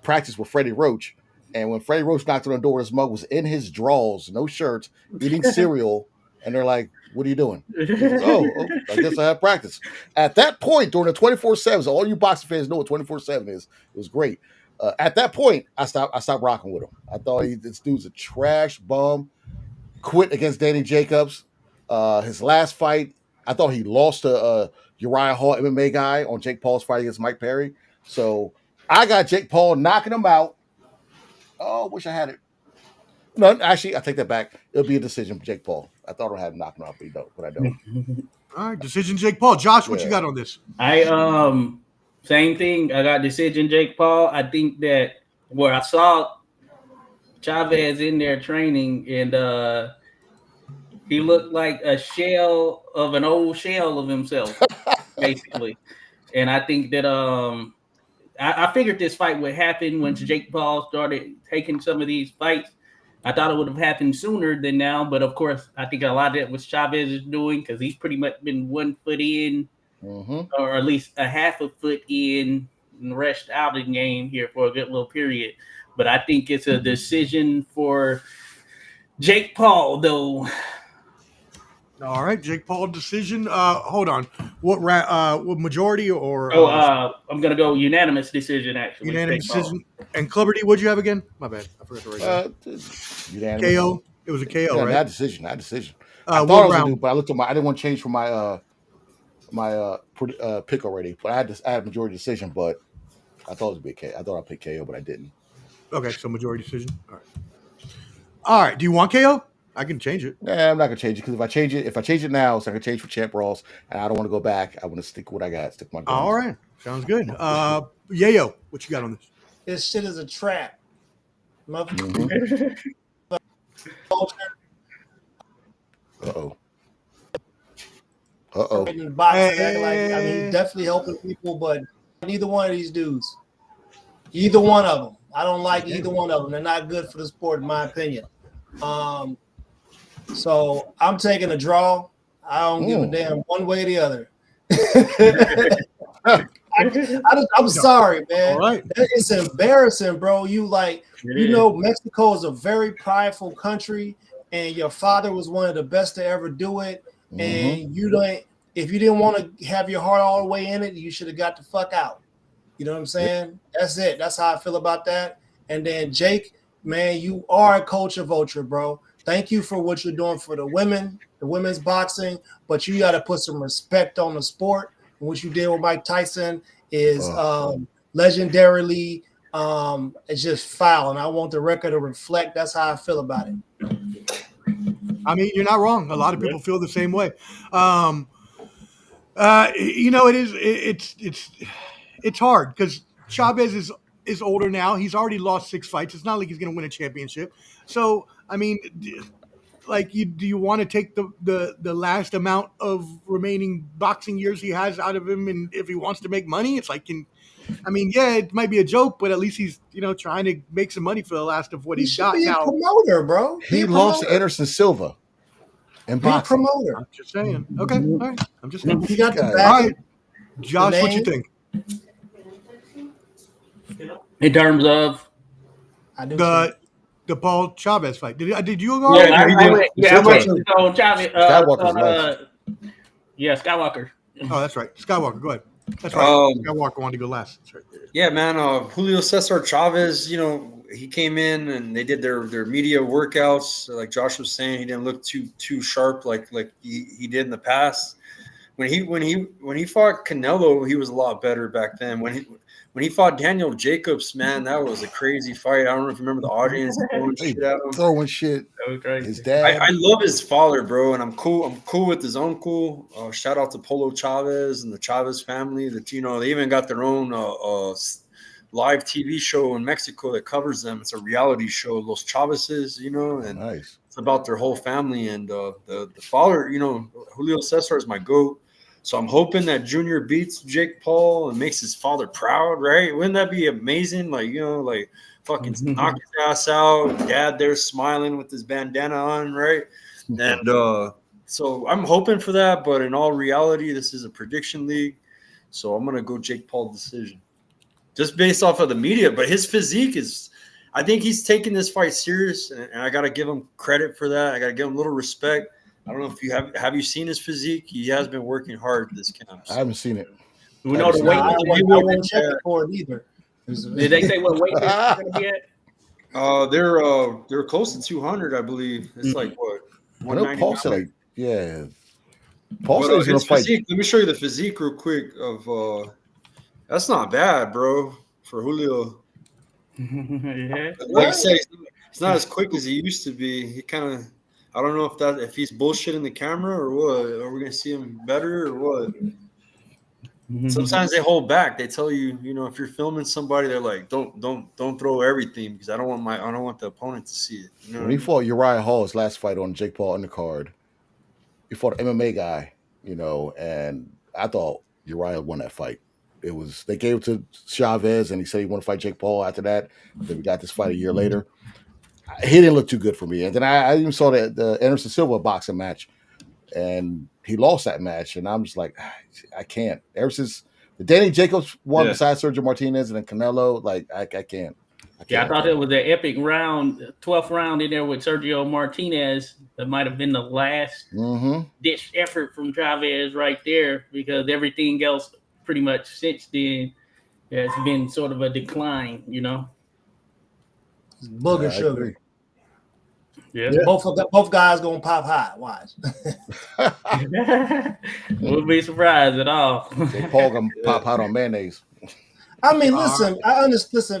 practice with Freddie Roach. And when Freddie Roach knocked on the door, his mug was in his drawers, no shirt, eating cereal. And they're like, what are you doing? Goes, I guess I have practice. At that point, during the 24/7, so all you boxing fans know what 24/7 is. It was great. At that point, I stopped rocking with him. I thought this dude's a trash bum. Quit against Danny Jacobs. His last fight, I thought he lost to Uriah Hall MMA guy on Jake Paul's fight against Mike Perry. So I got Jake Paul knocking him out. Oh, wish I had it. No, actually, I take that back. It'll be a decision for Jake Paul. I thought I had him knocking him out, but I don't. All right, decision Jake Paul. Josh, what you got on this? I same thing. I got decision Jake Paul. I think that where I saw Chavez in there training, and he looked like a shell of an old shell of himself, basically. And I think that I figured this fight would happen when Jake Paul started taking some of these fights. I thought it would have happened sooner than now, but of course, I think a lot of that was Chavez is doing because he's pretty much been 1 foot in, or at least a half a foot in, and the rest out of the game here for a good little period. But I think it's a decision for Jake Paul, though. All right, Jake Paul decision. Hold on. What majority or? I'm gonna go unanimous decision. Actually, unanimous decision. And Clubber D, what'd you have again? My bad, I forgot to write unanimous. KO. It was a KO, right? That decision. I thought I was gonna do, but I looked at I didn't want to change from my pick already. But I had majority decision, but I thought it would be a KO. I thought I'd pick KO, but I didn't. Okay, so majority decision. All right. Do you want KO? I can change it. Yeah, I'm not gonna change it because if I change it now, so I can change for Champ Ross, and I don't want to go back. I want to stick with what I got. Stick my guns. All right, sounds good. Yayo, what you got on this? This shit is a trap. Uh-oh. In the boxing, I mean, he's definitely helping people, but neither one of these dudes, either one of them, I don't like either one of them. They're not good for the sport, in my opinion. So I'm taking a draw. I don't give a damn one way or the other. I'm sorry, man. Right. It's embarrassing, bro. Mexico is a very prideful country, and your father was one of the best to ever do it. And if you didn't want to have your heart all the way in it, you should have got the fuck out. You know what I'm saying? That's it. That's how I feel about that. And then Jake, man, you are a culture vulture, bro. Thank you for what you're doing for the women's boxing, but you got to put some respect on the sport. And what you did with Mike Tyson is legendarily, it's just foul. And I want the record to reflect. That's how I feel about it. I mean, you're not wrong. A lot of people feel the same way. It's hard because Chavez is older now. He's already lost 6 fights. It's not like he's going to win a championship. So, I mean, do you want to take the last amount of remaining boxing years he has out of him? And if he wants to make money, it's like, it might be a joke, but at least he's, trying to make some money for the last of what he's got now. A promoter, bro. He lost to Anderson Silva in boxing. Be a promoter. I'm just saying. Okay. All right. I'm just saying. He got the back. All right. Josh, what you think? In terms of the Paul Chavez fight. Did you go? Yeah, I went so Chavez. Skywalker. Oh, that's right. Skywalker, go ahead. That's right. Skywalker wanted to go last. That's right. Yeah, man. Julio Cesar Chavez, he came in and they did their media workouts. Like Josh was saying, he didn't look too sharp like he did in the past. When he fought Canelo, he was a lot better back then. When he fought Daniel Jacobs, man, that was a crazy fight. I don't know if you remember the audience throwing shit at him. Throwing shit. That was crazy. His dad. I love his father, bro, and I'm cool with his uncle. Shout out to Polo Chavez and the Chavez family. That they even got their own live TV show in Mexico that covers them. It's a reality show, Los Chavezes, and nice. It's about their whole family. And the father, Julio Cesar is my GOAT. So I'm hoping that Junior beats Jake Paul and makes his father proud, right? Wouldn't that be amazing? Fucking knock his ass out. Dad there smiling with his bandana on, right? And so I'm hoping for that. But in all reality, this is a prediction league. So I'm going to go Jake Paul decision. Just based off of the media. But his physique is – I think he's taking this fight serious. And I got to give him credit for that. I got to give him a little respect. I don't know if you have you seen his physique? He has been working hard this camp. So. I haven't seen it. We know the weight. I won't check it for it either. Did they say what weight they're going to be at? They're close to 200, I believe. It's like what I know Paul said 199. Paul said he's gonna His fight. physique. Let me show you the physique real quick. That's not bad, bro, for Julio. Yeah. Like I said, he's not as quick as he used to be. He kind of, I don't know if he's bullshitting the camera or what. Are we gonna see him better or what? Sometimes they hold back. They tell you, if you're filming somebody, they're like, don't throw everything because I don't want the opponent to see it. You know When he fought Uriah Hall his last fight on Jake Paul undercard, he fought an MMA guy, and I thought Uriah won that fight. They gave it to Chavez, and he said he wanted to fight Jake Paul after that. Then we got this fight a year later. He didn't look too good for me. And then I even saw the Anderson Silva boxing match, and he lost that match. And I'm just like, I can't. Ever since the Danny Jacobs won besides Sergio Martinez and then Canelo, like I can't. I thought it was an epic round, 12th round in there with Sergio Martinez. That might have been the last ditch effort from Chavez right there, because everything else pretty much since then has been sort of a decline, Booger sugar. Yeah. Both guys gonna pop high. Watch. Wouldn't be surprised at all. Paul gonna pop hot on mayonnaise. I mean, listen. I understand. Listen,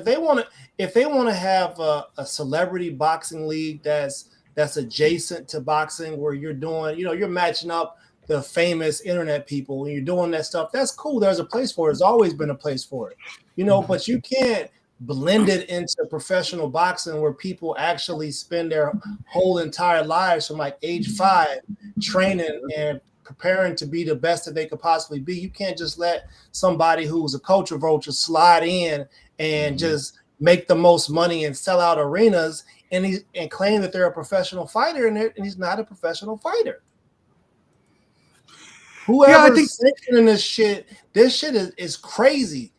if they want to have a celebrity boxing league that's adjacent to boxing, where you're doing, you're matching up the famous internet people, and you're doing that stuff, that's cool. There's a place for it. There's always been a place for it, But you can't blend it into professional boxing where people actually spend their whole entire lives from like age 5 training and preparing to be the best that they could possibly be. You can't just let somebody who's a culture vulture slide in and just make the most money and sell out arenas and claim that they're a professional fighter, and he's not a professional fighter. Whoever's sanctioning this shit is crazy.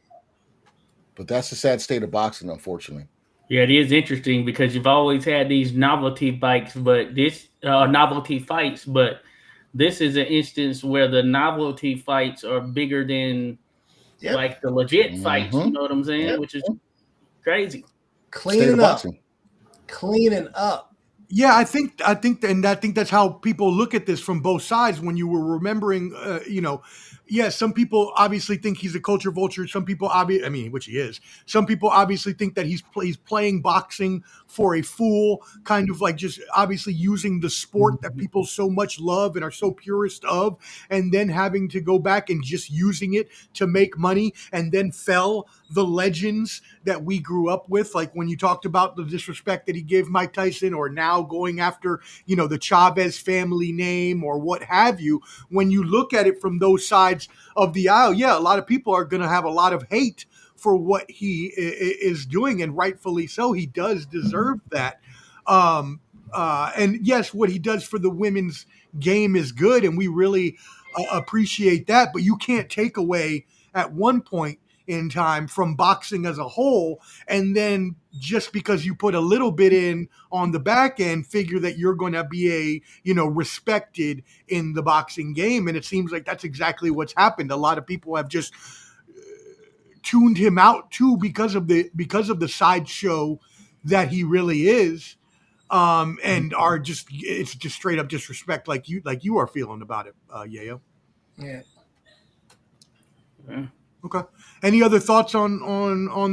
But that's the sad state of boxing, unfortunately. Yeah, it is interesting because you've always had these novelty fights, but this is an instance where the novelty fights are bigger than like the legit fights. You know what I'm saying? Which is crazy. Cleaning up. Yeah, I think that's how people look at this from both sides. When you were remembering, some people obviously think he's a culture vulture. Some people, which he is. Some people obviously think that he's playing boxing for a fool, kind of like just obviously using the sport that people so much love and are so purist of, and then having to go back and just using it to make money, and then fell the legends that we grew up with. Like when you talked about the disrespect that he gave Mike Tyson, or now going after, the Chavez family name or what have you. When you look at it from those sides of the aisle, a lot of people are going to have a lot of hate for what he is doing, and rightfully so. He does deserve that. And yes, what he does for the women's game is good, and we really appreciate that. But you can't take away at one point in time from boxing as a whole, and then just because you put a little bit in on the back end, figure that you're going to be respected in the boxing game. And it seems like that's exactly what's happened. A lot of people have just tuned him out too because of the sideshow that he really is, and it's just straight up disrespect, like you are feeling about it, Yayo. Yeah. Okay. Any other thoughts on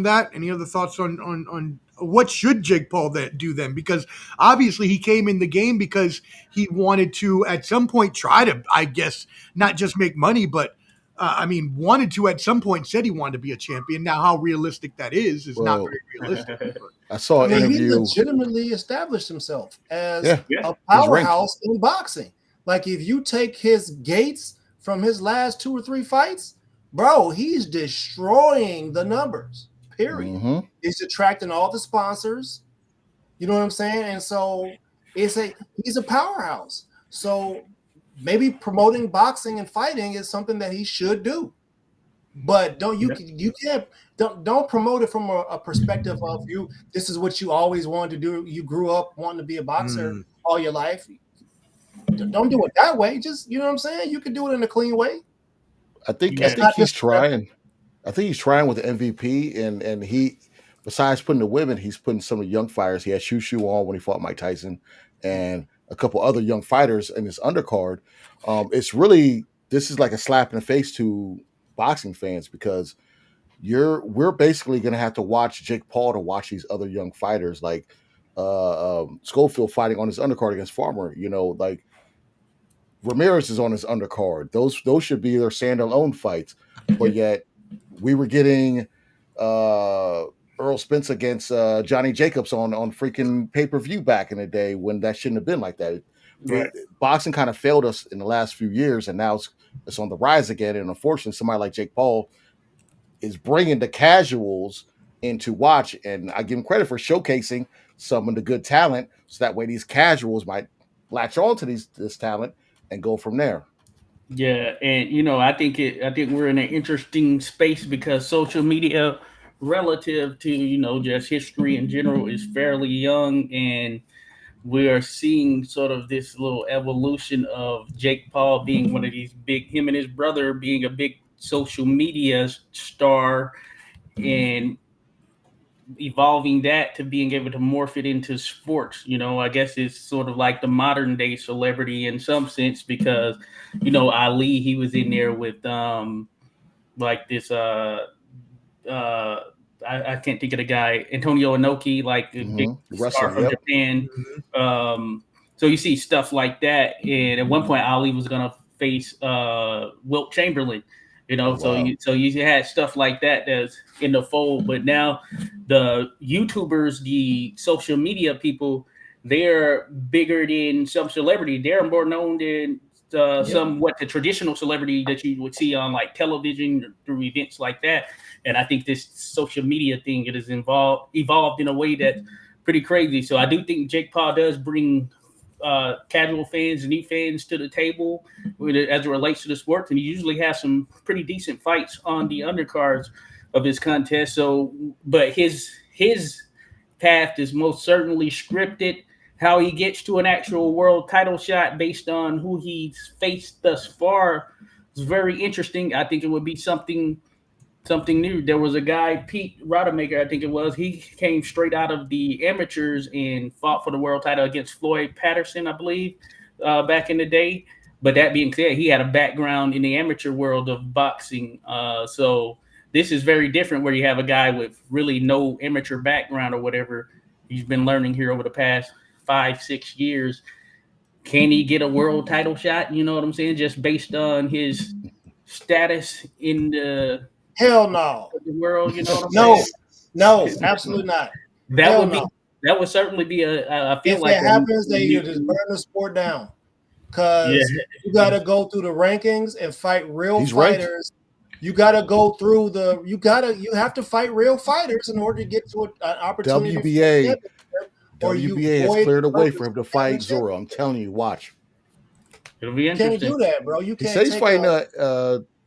that? Any other thoughts on what should Jake Paul do then? Because obviously he came in the game because he wanted to at some point try to, I guess, not just make money, but wanted to at some point, said he wanted to be a champion. Now, how realistic that is not very realistic. I saw an interview. He legitimately established himself as a powerhouse in boxing. Like if you take his gates from his last 2 or 3 fights, bro, he's destroying the numbers, period. He's attracting all the sponsors. You know what I'm saying? And so he's a powerhouse. So maybe promoting boxing and fighting is something that he should do. But don't promote it from a perspective of this is what you always wanted to do. You grew up wanting to be a boxer all your life. Don't do it that way. Just, you know what I'm saying? You can do it in a clean way. I think he's trying. I think he's trying with the MVP, and he, besides putting the women, he's putting some of the young fighters. He had Shushu on when he fought Mike Tyson, and a couple other young fighters in his undercard. It's really, this is like a slap in the face to boxing fans, because we're basically going to have to watch Jake Paul to watch these other young fighters like Schofield fighting on his undercard against Farmer. Like Ramirez is on his undercard. Those should be their standalone fights, but yet we were getting Earl Spence against Johnny Jacobs on freaking pay-per-view back in the day, when that shouldn't have been like that. Right. Boxing kind of failed us in the last few years, and now it's on the rise again. And unfortunately, somebody like Jake Paul is bringing the casuals in to watch, and I give him credit for showcasing some of the good talent, so that way these casuals might latch on to this talent and go from there. Yeah, and I think we're in an interesting space because social media, relative to just history in general, is fairly young, and we are seeing sort of this little evolution of Jake Paul being one of these him and his brother being a big social media star, and evolving that to being able to morph it into sports. I guess it's sort of like the modern day celebrity in some sense, because Ali, he was in there with like this I can't think of the guy, Antonio Inoki, like a big star from Japan. So you see stuff like that, and at one point Ali was gonna face Wilt Chamberlain. So you had stuff like that that's in the fold, but now the YouTubers, the social media people, they're bigger than some celebrity. They're more known than the traditional celebrity that you would see on like television through events like that. And I think this social media thing, it has evolved in a way that's pretty crazy. So I do think Jake Paul does bring casual fans and new fans to the table as it relates to the sport, and he usually has some pretty decent fights on the undercards of his contest. So, but his path is most certainly scripted. How he gets to an actual world title shot based on who he's faced thus far is very interesting. I think it would be something new. There was a guy, Pete Rodemaker, I think it was. He came straight out of the amateurs and fought for the world title against Floyd Patterson, I believe, back in the day. But that being said, he had a background in the amateur world of boxing. So this is very different, where you have a guy with really no amateur background or whatever. He's been learning here over the past 5-6 years. Can he get a world title shot? You know what I'm saying? Just based on his status in the hell no the world, you know what I'm saying? No, absolutely not. That would certainly be I feel if like it happens, they just burn the sport down, because you got to go through the rankings and fight real fighters. You got to go through you have to fight real fighters in order to get to an opportunity. WBA has cleared a way for him to fight Zorro. I'm telling you, watch. It'll be interesting. You can't do that, bro. You can't. He says he's fighting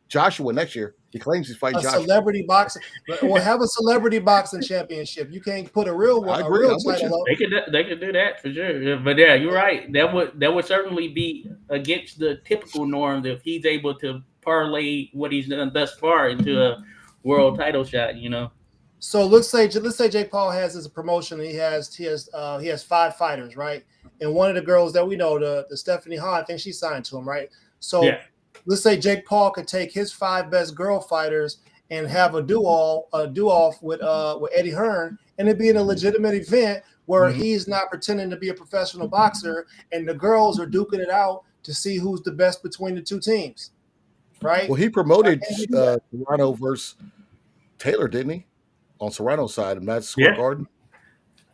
Joshua next year. He claims he's fighting Joshua. Celebrity boxing. We'll have a celebrity boxing championship. You can't put a real title up. They could do that for sure. But yeah, you're right. That would certainly be against the typical norm if he's able to parlay what he's done thus far into a world title shot. So let's say Jake Paul has his promotion. He has 5 fighters, right? And one of the girls that we know, the Stephanie Ha, I think she signed to him, right? So let's say Jake Paul could take his 5 best girl fighters and have a do-off with Eddie Hearn, and it be in a legitimate event where he's not pretending to be a professional boxer, and the girls are duking it out to see who's the best between the two teams, right? Well, he promoted Serrano versus Taylor, didn't he? On Serrano's side in Madison Square Garden.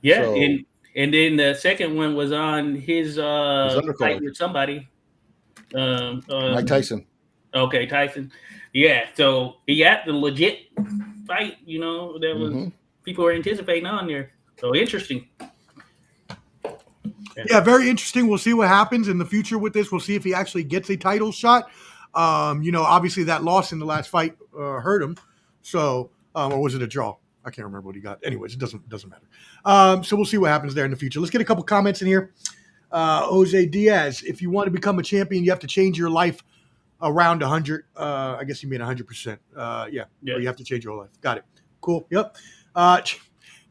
Yeah, so, and then the second one was on his fight with somebody. Mike Tyson. Okay, Tyson. Yeah, so he had the legit fight, that was people were anticipating on there. So interesting. Yeah, very interesting. We'll see what happens in the future with this. We'll see if he actually gets a title shot. Obviously that loss in the last fight hurt him. So, or was it a draw? I can't remember what he got. Anyways, it doesn't matter. So we'll see what happens there in the future. Let's get a couple comments in here. Jose Diaz, if you want to become a champion, you have to change your life around 100. I guess you mean 100%. Yeah. Or you have to change your whole life. Got it. Cool. Yep.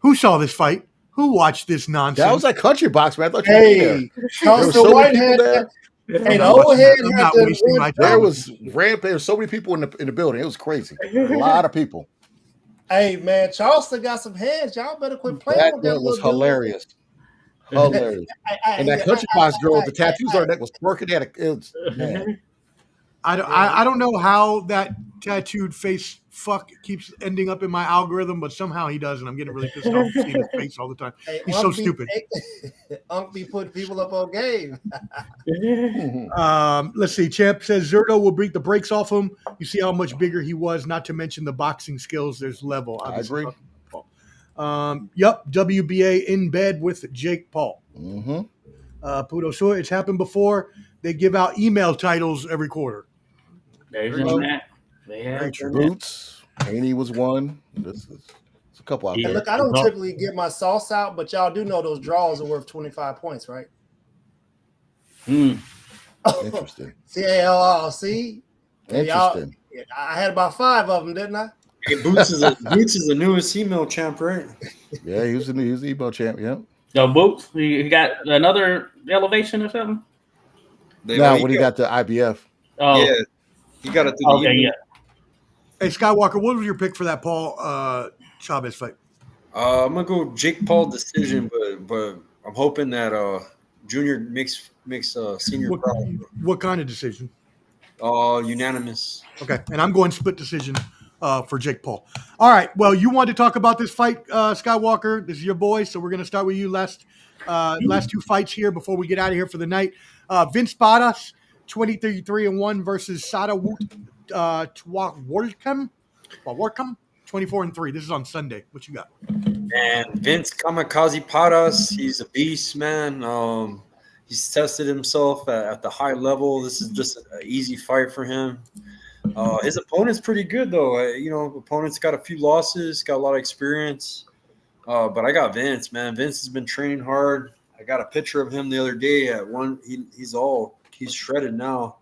Who saw this fight? Who watched this nonsense? That was like country box, man. I thought you'd be there. Hey, There were so many people there. Hey, the old head I'm had not to wasting my win. time. There was so many people in the building. It was crazy. A lot of people. Hey, man, Charleston got some heads. Y'all better quit playing That with that was little dude. hilarious. Hilarious. And that country box girl with the tattoos on her neck was twerking at it. Man. I don't know how that tattooed face fuck keeps ending up in my algorithm, but somehow he does, and I'm getting really pissed off seeing his face all the time. Hey, He's so stupid. Unc be putting people up on game. Let's see. Champ says Zerto will beat the brakes off him. You see how much bigger he was, not to mention the boxing skills. There's level. I agree. Yep. WBA in bed with Jake Paul. Pudo so it's happened before. They give out email titles every quarter. They've done that. They have done that. Boots. Haney was one. It's a couple out And there. look, I don't typically get my sauce out, but y'all do know those draws are worth 25 points, right? Interesting. See? Interesting. I had about 5 of them, didn't I? Hey, Boots is the newest email champ, right? Yeah, he was the email champ. Yeah. So Boots, he got another elevation or something. Now when he got the IBF. Oh, yeah, he got it. Okay, yeah. Hey, Skywalker, what was your pick for that Paul Chavez fight? I'm gonna go Jake Paul decision, but I'm hoping that Junior makes senior proud. What kind of decision? Unanimous. Okay, and I'm going split decision for Jake Paul. All right, well, you wanted to talk about this fight, Skywalker. This is your boy, so we're going to start with you. Last 2 fights here before we get out of here for the night. Vince Barras, 23-1 versus Sada Twaworkham, 24-3. This is on Sunday. What you got? And Vince Kamikaze Paras, he's a beast, man. He's tested himself at the high level. This is just an easy fight for him. His opponent's pretty good, though. Opponent's got a few losses, got a lot of experience. But I got Vince, man. Vince has been training hard. I got a picture of him the other day at one. He's shredded now.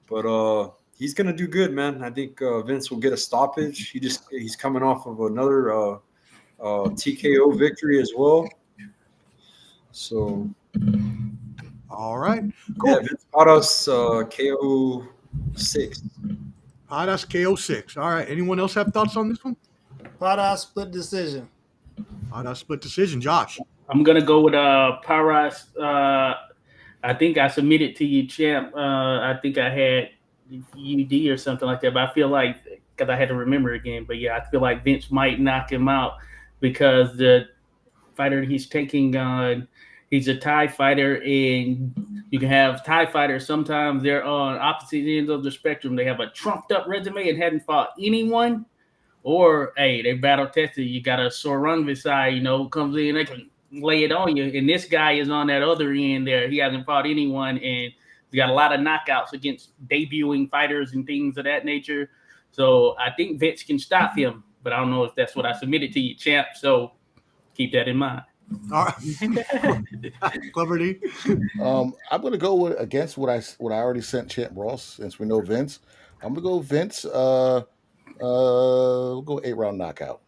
But he's gonna do good, man. I think Vince will get a stoppage. He's coming off of another TKO victory as well. So, all right, cool. Yeah, Vince Paras KO 6. Paras KO 6. All right. Anyone else have thoughts on this one? Paras split decision. Paras split decision. Josh. I'm gonna go with Paras. I think I submitted to you, champ. I think I had UD or something like that, but I feel like, because I had to remember again, but yeah, I feel like Vince might knock him out because the fighter he's taking on, he's a Thai fighter, and you can have Thai fighters, sometimes they're on opposite ends of the spectrum. They have a trumped up resume and hadn't fought anyone, or hey, they battle tested. You got a Sorung Visai, comes in, they can lay it on you, and this guy is on that other end there. He hasn't fought anyone, and he's got a lot of knockouts against debuting fighters and things of that nature. So I think Vince can stop him, but I don't know if that's what I submitted to you, champ. So keep that in mind. All right. Clever D. I'm gonna go against what I already sent Champ Ross, since we know Vince. I'm gonna go Vince. We'll go 8-round knockout.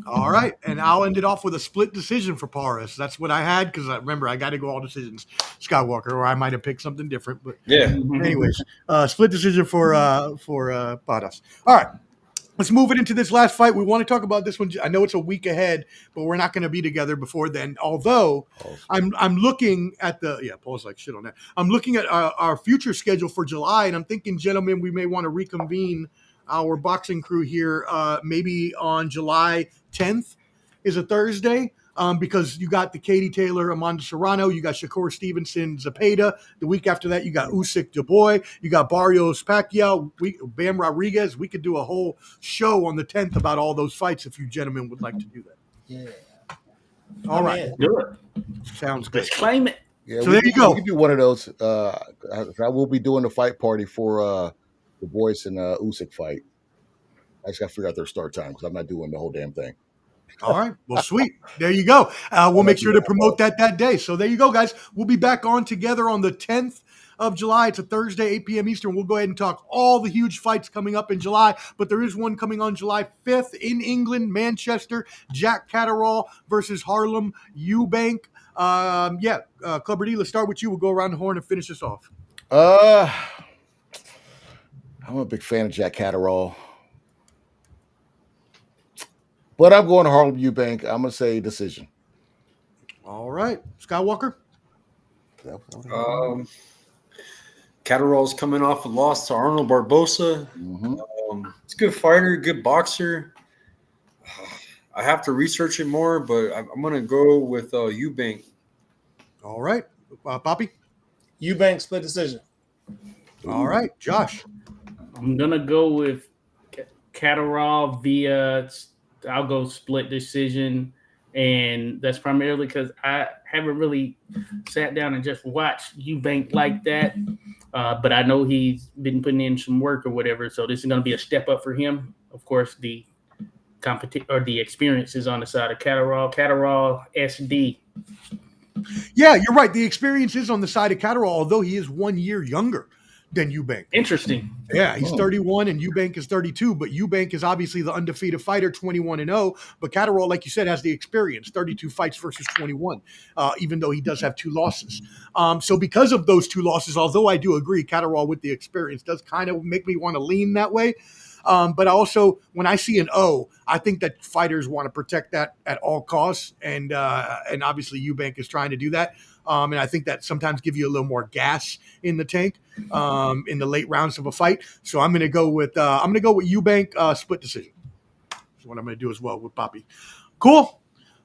All right, and I'll end it off with a split decision for Paras. That's what I had, because I remember I got to go all decisions, Skywalker, or I might have picked something different. But yeah. Anyways, split decision for Paras. All right, let's move it into this last fight. We want to talk about this one. I know it's a week ahead, but we're not going to be together before then. Although I'm looking at Paul's like shit on that. I'm looking at our future schedule for July, and I'm thinking, gentlemen, we may want to reconvene our boxing crew here maybe on July 10th is a Thursday, because you got the Katie Taylor, Amanda Serrano, you got Shakur Stevenson, Zepeda. The week after that, you got Usyk, Dubois, you got Barrios, Pacquiao, Bam Rodriguez. We could do a whole show on the 10th about all those fights if you gentlemen would like to do that. Yeah. All right. Do it. Sounds good. Let's claim it. Yeah, So there you go. We can do one of those. I will be doing the fight party for the Boyce and Usyk fight. I just got to figure out their start time, because I'm not doing the whole damn thing. All right. Well, sweet. There you go. We'll make sure to promote that day. So there you go, guys. We'll be back on together on the 10th. of July. It's a Thursday, 8 p.m. Eastern. We'll go ahead and talk all the huge fights coming up in July, but there is one coming on July 5th in England, Manchester. Jack Catterall versus Harlem Eubank. Clubber D, let's start with you. We'll go around the horn and finish this off. I'm a big fan of Jack Catterall, but I'm going to Harlem Eubank. I'm going to say decision. All right. Skywalker? Catterall's coming off a loss to Arnold Barbosa. He's a good fighter, good boxer. I have to research it more, but I'm going to go with Eubank. All right. Papi? Eubank split decision. All right. Josh? I'm going to go with Catterall via – I'll go split decision. And that's primarily because I haven't really sat down and just watched Eubank like that. But I know he's been putting in some work or whatever. So this is going to be a step up for him. Of course, the experience is on the side of Catterall. Catterall SD. Yeah, you're right. The experience is on the side of Catterall, although he is 1 year younger than Eubank. Interesting. Yeah, he's 31 and Eubank is 32, but Eubank is obviously the undefeated fighter, 21-0. But Catterall, like you said, has the experience, 32 fights versus 21, even though he does have 2 losses. So because of those 2 losses, although I do agree, Catterall with the experience does kind of make me want to lean that way. But also, when I see an O, I think that fighters want to protect that at all costs, and obviously Eubank is trying to do that. And I think that sometimes give you a little more gas in the tank in the late rounds of a fight. So I'm going to go with Eubank split decision. That's what I'm going to do as well with Papi. Cool.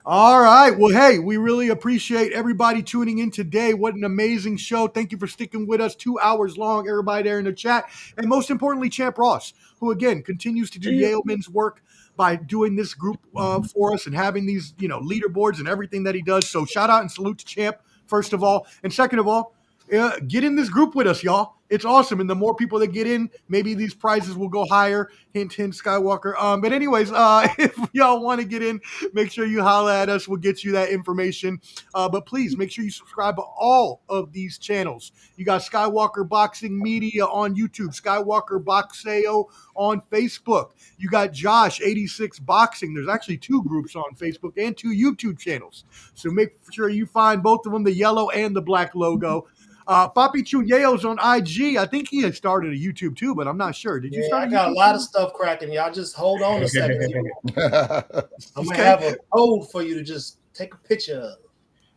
All right. Well, hey, we really appreciate everybody tuning in today. What an amazing show. Thank you for sticking with us 2 hours long, everybody there in the chat. And most importantly, Champ Ross, who, again, continues to do Yeoman's work by doing this group for us and having these, leaderboards and everything that he does. So shout out and salute to Champ, first of all. And second of all, get in this group with us, y'all. It's awesome. And the more people that get in, maybe these prizes will go higher. Hint, hint, Skywalker. But anyways, if y'all want to get in, make sure you holler at us. We'll get you that information. But please make sure you subscribe to all of these channels. You got Skywalker Boxing Media on YouTube, Skywalker Boxeo on Facebook. You got Josh 86 Boxing. There's actually 2 groups on Facebook and 2 YouTube channels. So make sure you find both of them, the yellow and the black logo. Papi Choon Yayo's on IG. I think he had started a YouTube too, but I'm not sure. Did you start? I got a lot of stuff cracking. Y'all just hold on a second. I'm gonna have a code for you to just take a picture of.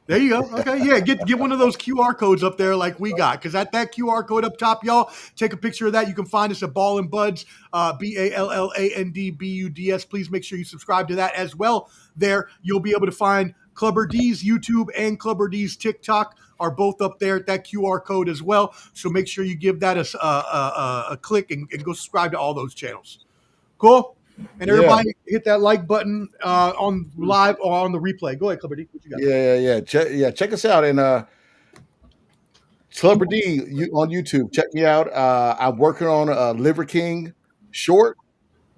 There you go. Okay, yeah, get one of those QR codes up there like we got, because at that QR code up top, y'all, take a picture of that. You can find us at Ball and Buds, BALLANDBUDS. Please make sure you subscribe to that as well. There, you'll be able to find Clubber D's YouTube and Clubber D's TikTok are both up there at that QR code as well. So make sure you give that a click and go subscribe to all those channels. Cool. And everybody hit that like button on live or on the replay. Go ahead, Clubber D. What you got? Check us out. And Clubber D on YouTube. Check me out. I'm working on a Liver King short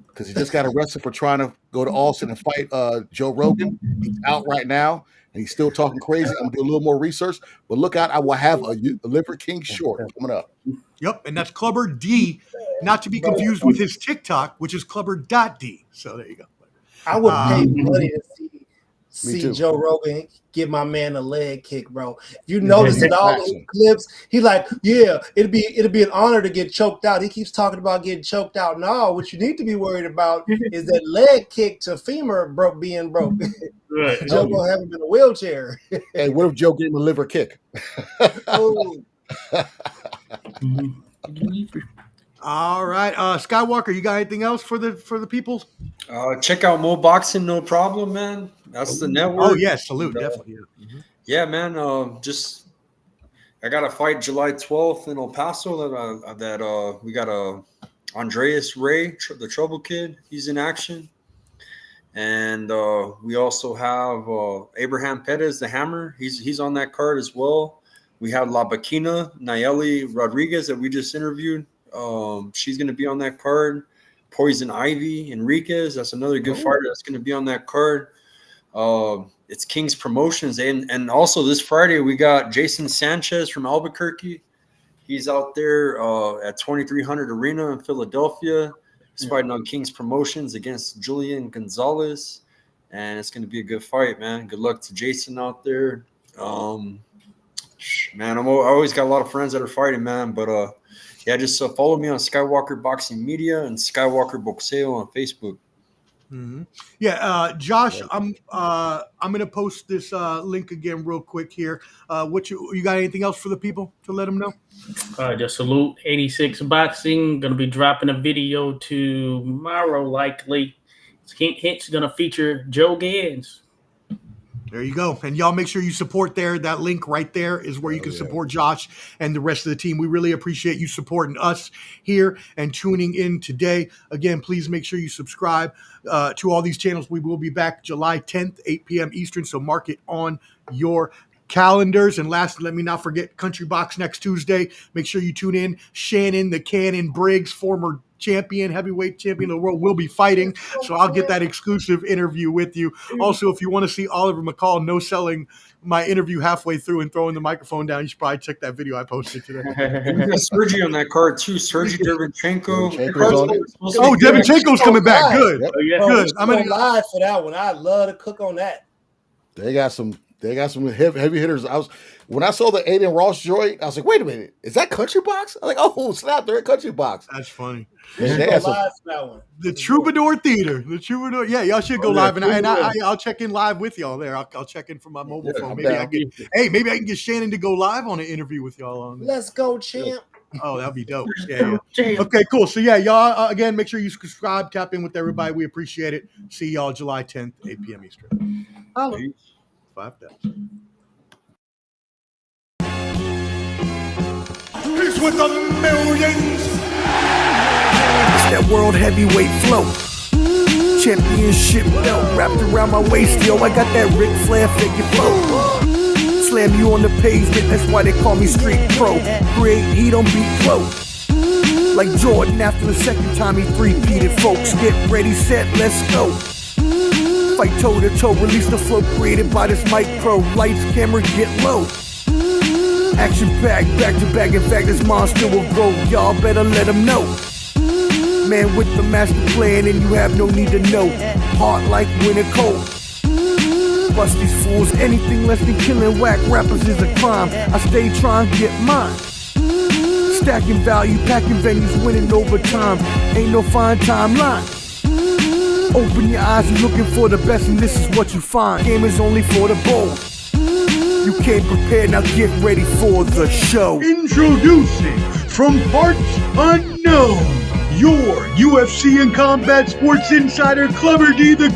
because he just got arrested for trying to go to Austin and fight Joe Rogan. He's out right now, and he's still talking crazy. I'm going to do a little more research. But look out, I will have a Liver King short coming up. Yep, and that's Clubber D, not to be confused with his TikTok, which is Clubber.D. So there you go. I would pay money to see Joe Rogan give my man a leg kick, bro. If you notice in all those clips, he like, it'd be an honor to get choked out. He keeps talking about getting choked out. No, what you need to be worried about is that leg kick to femur being broke. Right. Joe gonna have him in a wheelchair. Hey, what if Joe gave him a liver kick? All right, Skywalker, you got anything else for the people? Check out Mo Boxing, no problem, man. That's the network. Oh yeah, salute, definitely. Yeah, man. I got a fight July 12th in El Paso that we got Andreas Ray, the Trouble Kid. He's in action, and we also have Abraham Perez, the Hammer. He's on that card as well. We have La Baquina Nayeli Rodriguez that we just interviewed. She's going to be on that card. Poison Ivy Enriquez, that's another good fighter that's going to be on that card. It's King's Promotions. And also this Friday, we got Jason Sanchez from Albuquerque. He's out there at 2300 Arena in Philadelphia. He's fighting on King's Promotions against Julian Gonzalez. And it's going to be a good fight, man. Good luck to Jason out there. Man, I always got a lot of friends that are fighting, man. But, yeah, just follow me on Skywalker Boxing Media and Skywalker Boxeo on Facebook. Mm-hmm. Yeah, Josh, I'm gonna post this link again real quick here. What you got? Anything else for the people to let them know? Just salute 86 Boxing. Gonna be dropping a video tomorrow, likely. It's gonna feature Joe Gans. There you go. And y'all make sure you support there. That link right there is where you can support Josh and the rest of the team. We really appreciate you supporting us here and tuning in today. Again, please make sure you subscribe to all these channels. We will be back July 10th, 8 p.m. Eastern, so mark it on your calendars. And lastly, let me not forget Country Box next Tuesday. Make sure you tune in. Shannon the Cannon Briggs, former heavyweight champion of the world, will be fighting. So I'll get that exclusive interview with you. Also, if you want to see Oliver McCall no-selling my interview halfway through and throwing the microphone down, you should probably check that video I posted today. We got Sergey on that card too. Sergey Derevchenko. Oh, Derevchenko's coming back. Good. Yep. Good. I'm going live for that one. I love to cook on that. They got some heavy hitters. When I saw the Aiden Ross joint, I was like, wait a minute, is that Country Box? I'm like, oh snap, they're at Country Box. That's funny. They got live for that one. The Troubadour Theater. The Troubadour. Yeah, y'all should go live, and I'll check in live with y'all there. I'll check in from my mobile phone. Maybe I can get Shannon to go live on an interview with y'all on there. Let's go, champ. Oh, that'd be dope. Yeah. Okay, cool. So yeah, y'all again, make sure you subscribe, tap in with everybody. We appreciate it. See y'all July 10th, 8 p.m. Eastern. Hello. 5,000. He's with the millions. It's that world heavyweight flow. Championship belt wrapped around my waist, yo. I got that Ric Flair figure flow. Slam you on the pavement, that's why they call me Street Pro. Create heat on beat close. Like Jordan after the second time he three-peated, folks. Get ready, set, let's go. Fight toe to toe, release the flow created by this mic pro. Lights, camera, get low. Action packed, back to back. In fact, this monster will grow. Y'all better let him know. Man with the master plan, and you have no need to know. Hard like winter cold. Bust these fools, anything less than killing whack rappers is a crime. I stay trying to get mine. Stacking value, packing venues, winning over time. Ain't no fine timeline. Open your eyes, you're looking for the best, and this is what you find. Game is only for the bold. You came prepared, now get ready for the show. Introducing from parts unknown, your UFC and combat sports insider, Clever D the